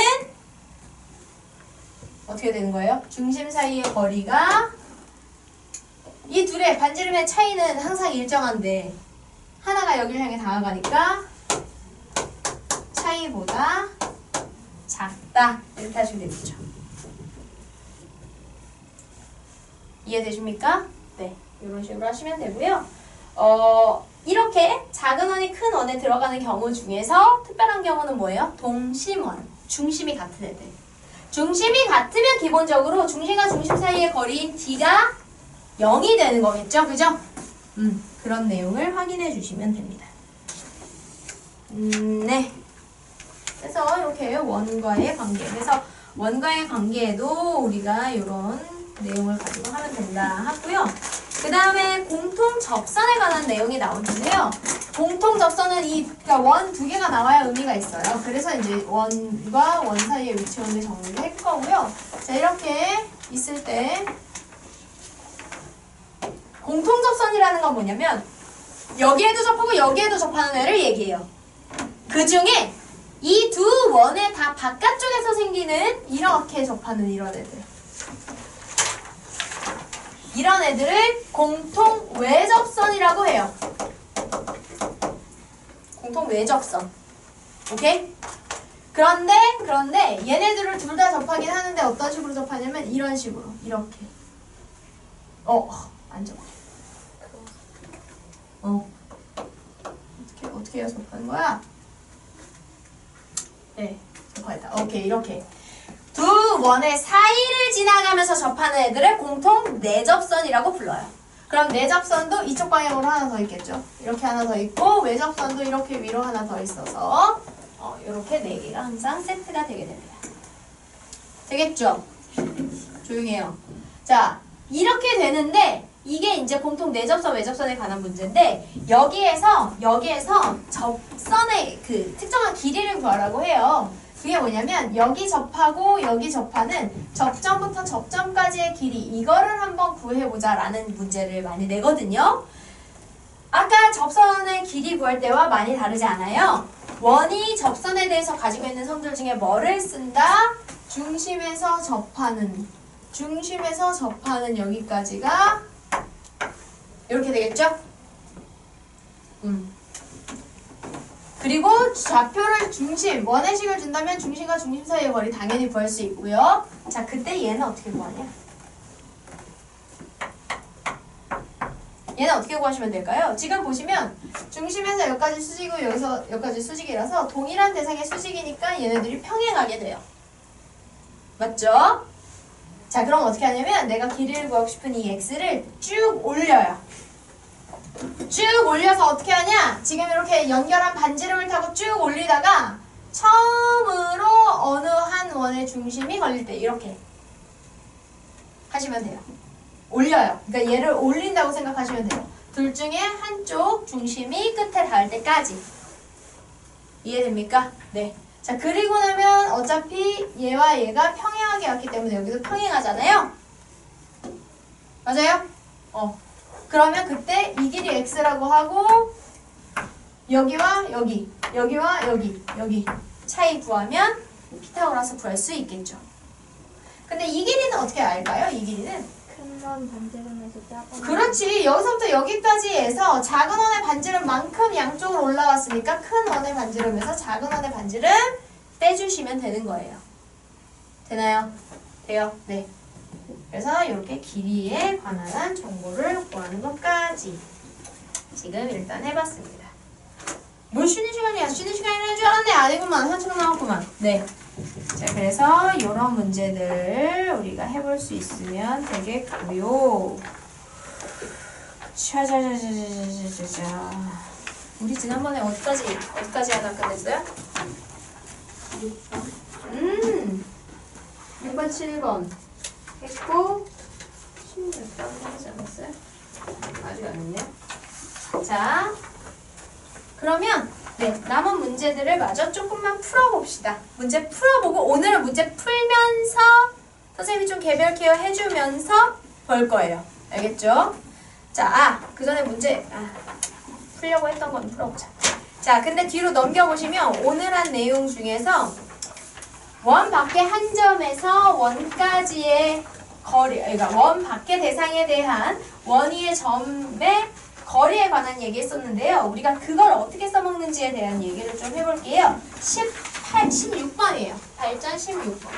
어떻게 되는 거예요? 중심 사이의 거리가 이 둘의 반지름의 차이는 항상 일정한데 하나가 여기를 향해 다가가니까 차이보다 작다. 이렇게 하시면 되겠죠. 이해되십니까? 네. 이런 식으로 하시면 되고요. 이렇게 작은 원이 큰 원에 들어가는 경우 중에서 특별한 경우는 뭐예요? 동심원. 중심이 같은 애들. 중심이 같으면 기본적으로 중심과 중심 사이의 거리인 D가 0이 되는 거겠죠? 그죠? 그런 내용을 확인해 주시면 됩니다. 네. 그래서 이렇게 원과의 관계. 그래서 원과의 관계에도 우리가 이런 내용을 가지고 하면 된다 하고요. 그 다음에 공통 접선에 관한 내용이 나올 텐데요. 공통 접선은 그러니까 원 두 개가 나와야 의미가 있어요. 그래서 이제 원과 원 사이의 위치원을 정리를 할 거고요. 자, 이렇게 있을 때 공통 접선이라는 건 뭐냐면 여기에도 접하고 여기에도 접하는 애를 얘기해요. 그 중에 이 두 원의 다 바깥쪽에서 생기는 이렇게 접하는 이런 애들. 이런 애들을 공통 외접선이라고 해요. 공통 외접선. 오케이? 그런데 얘네들을 둘 다 접하긴 하는데 어떤 식으로 접하냐면 이런 식으로. 이렇게. 안 접해. 어떻게 해야 접하는 거야? 네, 접하겠다. 오케이, 이렇게. 두 원의 사이를 지나가면서 접하는 애들을 공통 내접선이라고 불러요. 그럼 내접선도 이쪽 방향으로 하나 더 있겠죠? 이렇게 하나 더 있고 외접선도 이렇게 위로 하나 더 있어서 이렇게 네 개가 항상 세트가 되게 됩니다. 되겠죠? 조용히 해요. 자, 이렇게 되는데 이게 이제 공통 내접선, 외접선에 관한 문제인데 여기에서 접선의 그 특정한 길이를 구하라고 해요. 그게 뭐냐면 여기 접하고 여기 접하는 접점부터 접점까지의 길이 이거를 한번 구해보자 라는 문제를 많이 내거든요. 아까 접선의 길이 구할 때와 많이 다르지 않아요? 원이 접선에 대해서 가지고 있는 선들 중에 뭐를 쓴다? 중심에서 접하는 여기까지가 이렇게 되겠죠? 그리고 좌표를 원의 식을 준다면 중심과 중심 사이의 거리 당연히 구할 수 있고요. 자, 그때 얘는 어떻게 구하냐? 얘는 어떻게 구하시면 될까요? 지금 보시면 중심에서 여기까지 수직이고 여기서 여기까지 수직이라서 동일한 대상의 수직이니까 얘네들이 평행하게 돼요. 맞죠? 자, 그럼 어떻게 하냐면 내가 길이를 구하고 싶은 이 x를 쭉 올려요. 쭉 올려서 어떻게 하냐? 지금 이렇게 연결한 반지름을 타고 쭉 올리다가 처음으로 어느 한 원의 중심이 걸릴 때 이렇게 하시면 돼요. 올려요. 그러니까 얘를 올린다고 생각하시면 돼요. 둘 중에 한쪽 중심이 끝에 닿을 때까지. 이해됩니까? 네. 자, 그리고 나면 어차피 얘와 얘가 평행하게 왔기 때문에 여기도 평행하잖아요. 맞아요? 그러면 그때 이 길이 x라고 하고 여기와 여기, 여기와 여기 차이 구하면 피타고라스 구할 수 있겠죠. 근데 이 길이는 어떻게 알까요? 이 길이는 큰 원 반지름에서 작은 그렇지. 여기서부터 여기까지 해서 작은 원의 반지름만큼 양쪽으로 올라왔으니까 큰 원의 반지름에서 작은 원의 반지름 빼주시면 되는 거예요. 되나요? 돼요. 네. 그래서 이렇게 길이에 관한 정보를 구하는 것까지 지금 일단 해봤습니다. 뭘 쉬는 시간이야? 쉬는 시간이라는 줄 알았네. 아니구만. 한참 나왔구만. 네. 자, 그래서 이런 문제들 우리가 해볼 수 있으면 되겠고요. 자자자자자자자자. 우리 지난번에 어디까지 하다 끝냈어요? 6번, 7번 했고 16번 하지 않았어요? 아직 안 했네요. 자, 그러면 남은 문제들을 마저 조금만 풀어봅시다. 문제 풀어보고 오늘은 문제 풀면서 선생님이 좀 개별 케어 해주면서 볼 거예요. 알겠죠? 자, 그 전에 문제 풀려고 했던 건 풀어보자. 자, 근데 뒤로 넘겨보시면 오늘 한 내용 중에서 원 밖의 한 점에서 원까지의 거리, 그러니까 원 밖의 대상에 대한 원위의 점의 거리에 관한 얘기 했었는데요. 우리가 그걸 어떻게 써먹는지에 대한 얘기를 좀 해볼게요. 16번이에요. 발전 16번.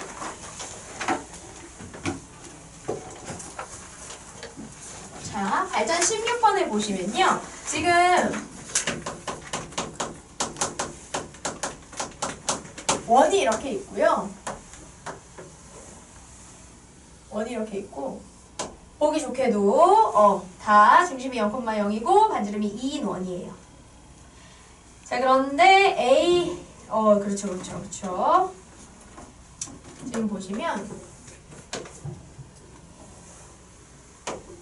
자, 발전 16번에 보시면요. 지금 원이 이렇게 있고요. 원이 이렇게 있고 보기 좋게도 다 중심이 0,0이고 반지름이 2인 원이에요. 자, 그런데 A 그렇죠. 지금 보시면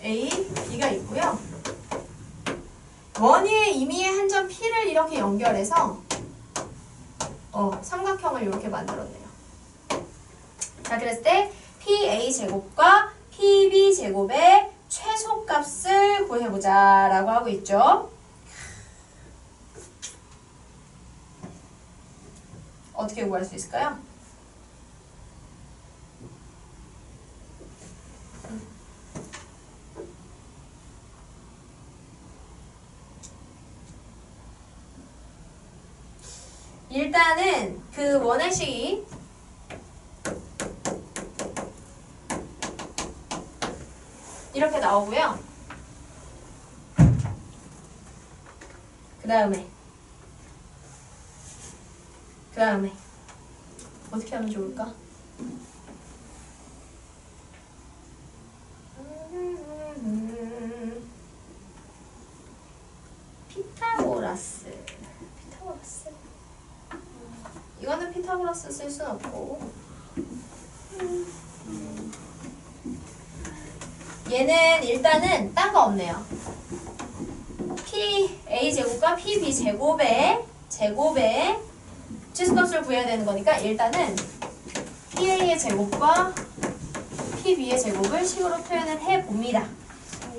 A, B가 있고요. 원위의 임의의 한 점 P를 이렇게 연결해서 삼각형을 이렇게 만들었네요. 자, 그랬을 때 PA 제곱과 PB 제곱의 최소값을 구해보자 라고 하고 있죠. 어떻게 구할 수 있을까요? 일단은 그 원의 식이 이렇게 나오고요. 그 다음에 어떻게 하면 좋을까? 피타고라스. 이거는 피타고라스 쓸 순 없고 얘는 일단은 딴 거 없네요. PA 제곱과 PB 제곱의 최소값을 구해야 되는 거니까 일단은 PA의 제곱과 PB의 제곱을 식으로 표현을 해봅니다.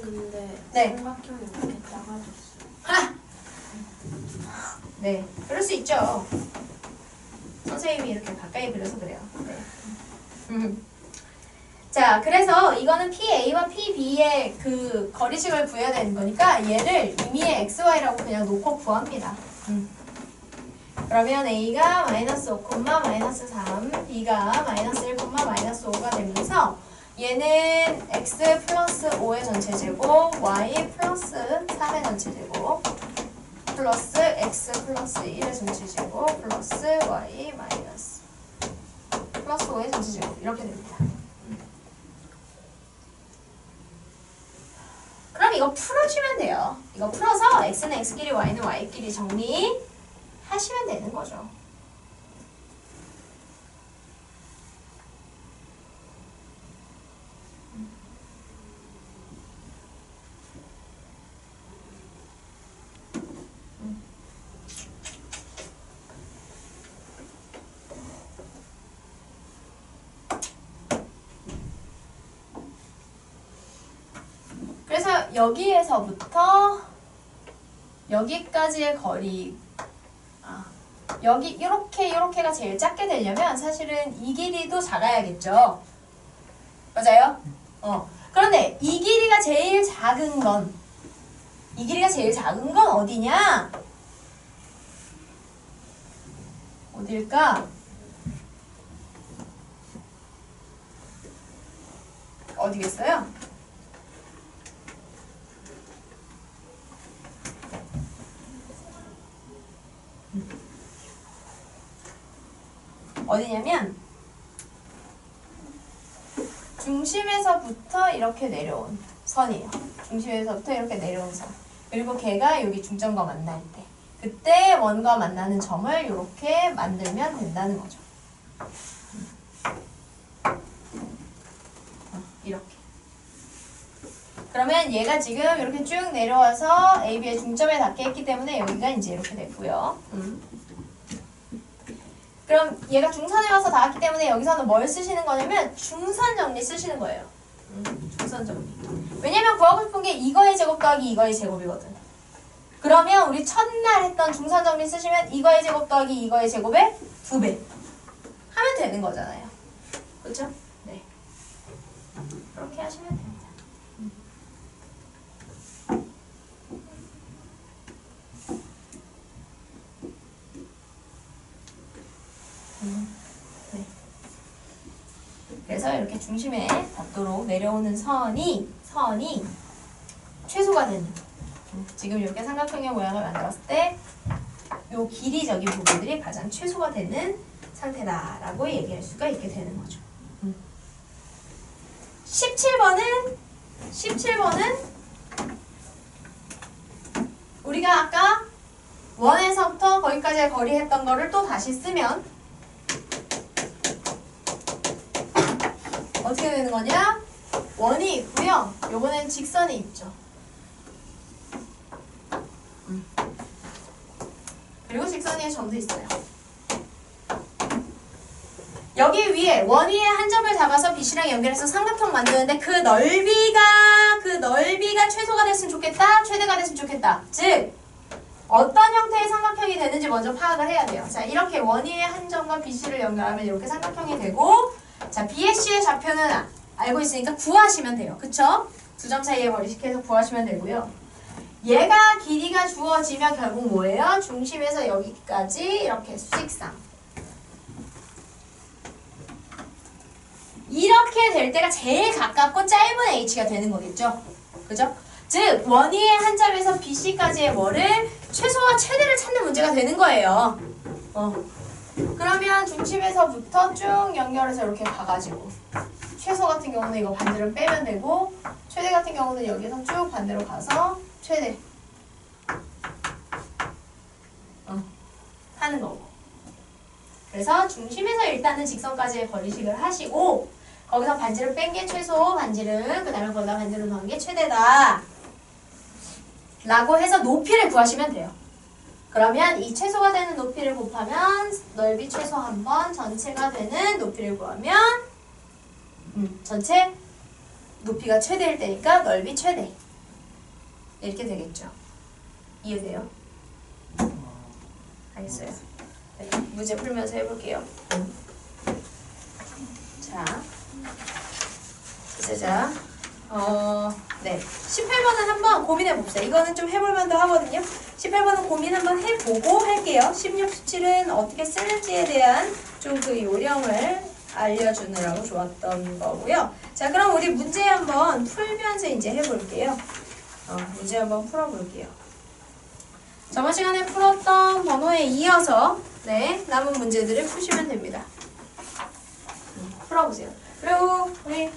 근데 네. 삼각형이 이렇게 작아졌어. 네, 그럴 수 있죠. 선생님이 이렇게 가까이 그려서 그래요. 네. 자, 그래서 이거는 PA와 PB의 그 거리식을 구해야 되는 거니까 얘를 임의의 XY라고 그냥 놓고 구합니다. 그러면 A가 마이너스 5, 마이너스 3, B가 마이너스 1, 마이너스 5가 되면서 얘는 X 플러스 5의 전체 제곱, Y 플러스 3의 전체 제곱, 플러스 X 플러스 1의 전체 제곱, 플러스 Y 마이너스 플러스 5의 전체 제곱 이렇게 됩니다. 그럼 이거 풀어주면 돼요. 이거 풀어서 X는 X끼리 Y는 Y끼리 정리하시면 되는 거죠. 그래서 여기에서부터 여기까지의 거리 여기 이렇게가 제일 작게 되려면 사실은 이 길이도 작아야겠죠. 맞아요? 그런데 이 길이가 제일 작은 건 어디냐? 어딜까? 어디겠어요? 어디냐면 중심에서부터 이렇게 내려온 선이에요. 중심에서부터 이렇게 내려온 선. 그리고 걔가 여기 중점과 만날 때 그때 원과 만나는 점을 이렇게 만들면 된다는 거죠. 이렇게. 그러면 얘가 지금 이렇게 쭉 내려와서 AB의 중점에 닿게 했기 때문에 여기가 이제 이렇게 됐고요. 그럼 얘가 중선에 와서 닿았기 때문에 여기서는 뭘 쓰시는 거냐면 중선 정리 쓰시는 거예요. 중선 정리. 왜냐면 구하고 싶은 게 이거의 제곱 더하기 이거의 제곱이거든. 그러면 우리 첫날 했던 중선 정리 쓰시면 이거의 제곱 더하기 이거의 제곱의 2배 하면 되는 거잖아요. 그렇죠? 네. 그렇게 하시면 됩니다. 네. 그래서 이렇게 중심에 닿도록 내려오는 선이 최소가 되는 지금 이렇게 삼각형의 모양을 만들었을 때 요 길이적인 부분들이 가장 최소가 되는 상태다라고 얘기할 수가 있게 되는 거죠. 17번은 우리가 아까 원에서부터 거기까지의 거리 했던 거를 또 다시 쓰면 어떻게 되는 거냐? 원이 있고요. 요번엔 직선이 있죠. 그리고 직선 위에 점도 있어요. 여기 위에 원 위에 한 점을 잡아서 BC랑 연결해서 삼각형 만드는데 그 넓이가 최소가 됐으면 좋겠다, 최대가 됐으면 좋겠다. 즉 어떤 형태의 삼각형이 되는지 먼저 파악을 해야 돼요. 자, 이렇게 원 위에 한 점과 BC를 연결하면 이렇게 삼각형이 되고, 자, BSC의 좌표는 알고 있으니까 구하시면 돼요. 그쵸? 두 점 사이에 거리식해서 구하시면 되고요. 얘가 길이가 주어지면 결국 뭐예요? 중심에서 여기까지 이렇게 수직상. 이렇게 될 때가 제일 가깝고 짧은 H가 되는 거겠죠? 그죠? 즉, 원 위에 한 점에서 BC까지의 뭐를 최소와 최대를 찾는 문제가 되는 거예요. 그러면 중심에서부터 쭉 연결해서 이렇게 가가지고 최소 같은 경우는 이거 반대로 빼면 되고 최대 같은 경우는 여기서 쭉 반대로 가서 최대 하는 거고. 그래서 중심에서 일단은 직선까지의 거리식을 하시고 거기서 반지를 뺀 게 최소, 반지를 그 다음에 거기다 반지를 넣은 게 최대다 라고 해서 높이를 구하시면 돼요. 그러면 이 최소가 되는 높이를 곱하면 넓이 최소 한 번, 전체가 되는 높이를 구하면 전체 높이가 최대일 때니까 넓이 최대 이렇게 되겠죠. 이해돼요? 알겠어요? 네, 문제 풀면서 해볼게요. 자, 네, 18번은 한번 고민해봅시다. 이거는 좀 해볼만도 하거든요. 18번은 고민 한번 해보고 할게요. 16, 17은 어떻게 쓰는지에 대한 좀 그 요령을 알려주느라고 좋았던 거고요. 자, 그럼 우리 문제 한번 풀면서 이제 해볼게요. 문제 한번 풀어볼게요. 저번 시간에 풀었던 번호에 이어서 네, 남은 문제들을 푸시면 됩니다. 풀어보세요. 그리고 우리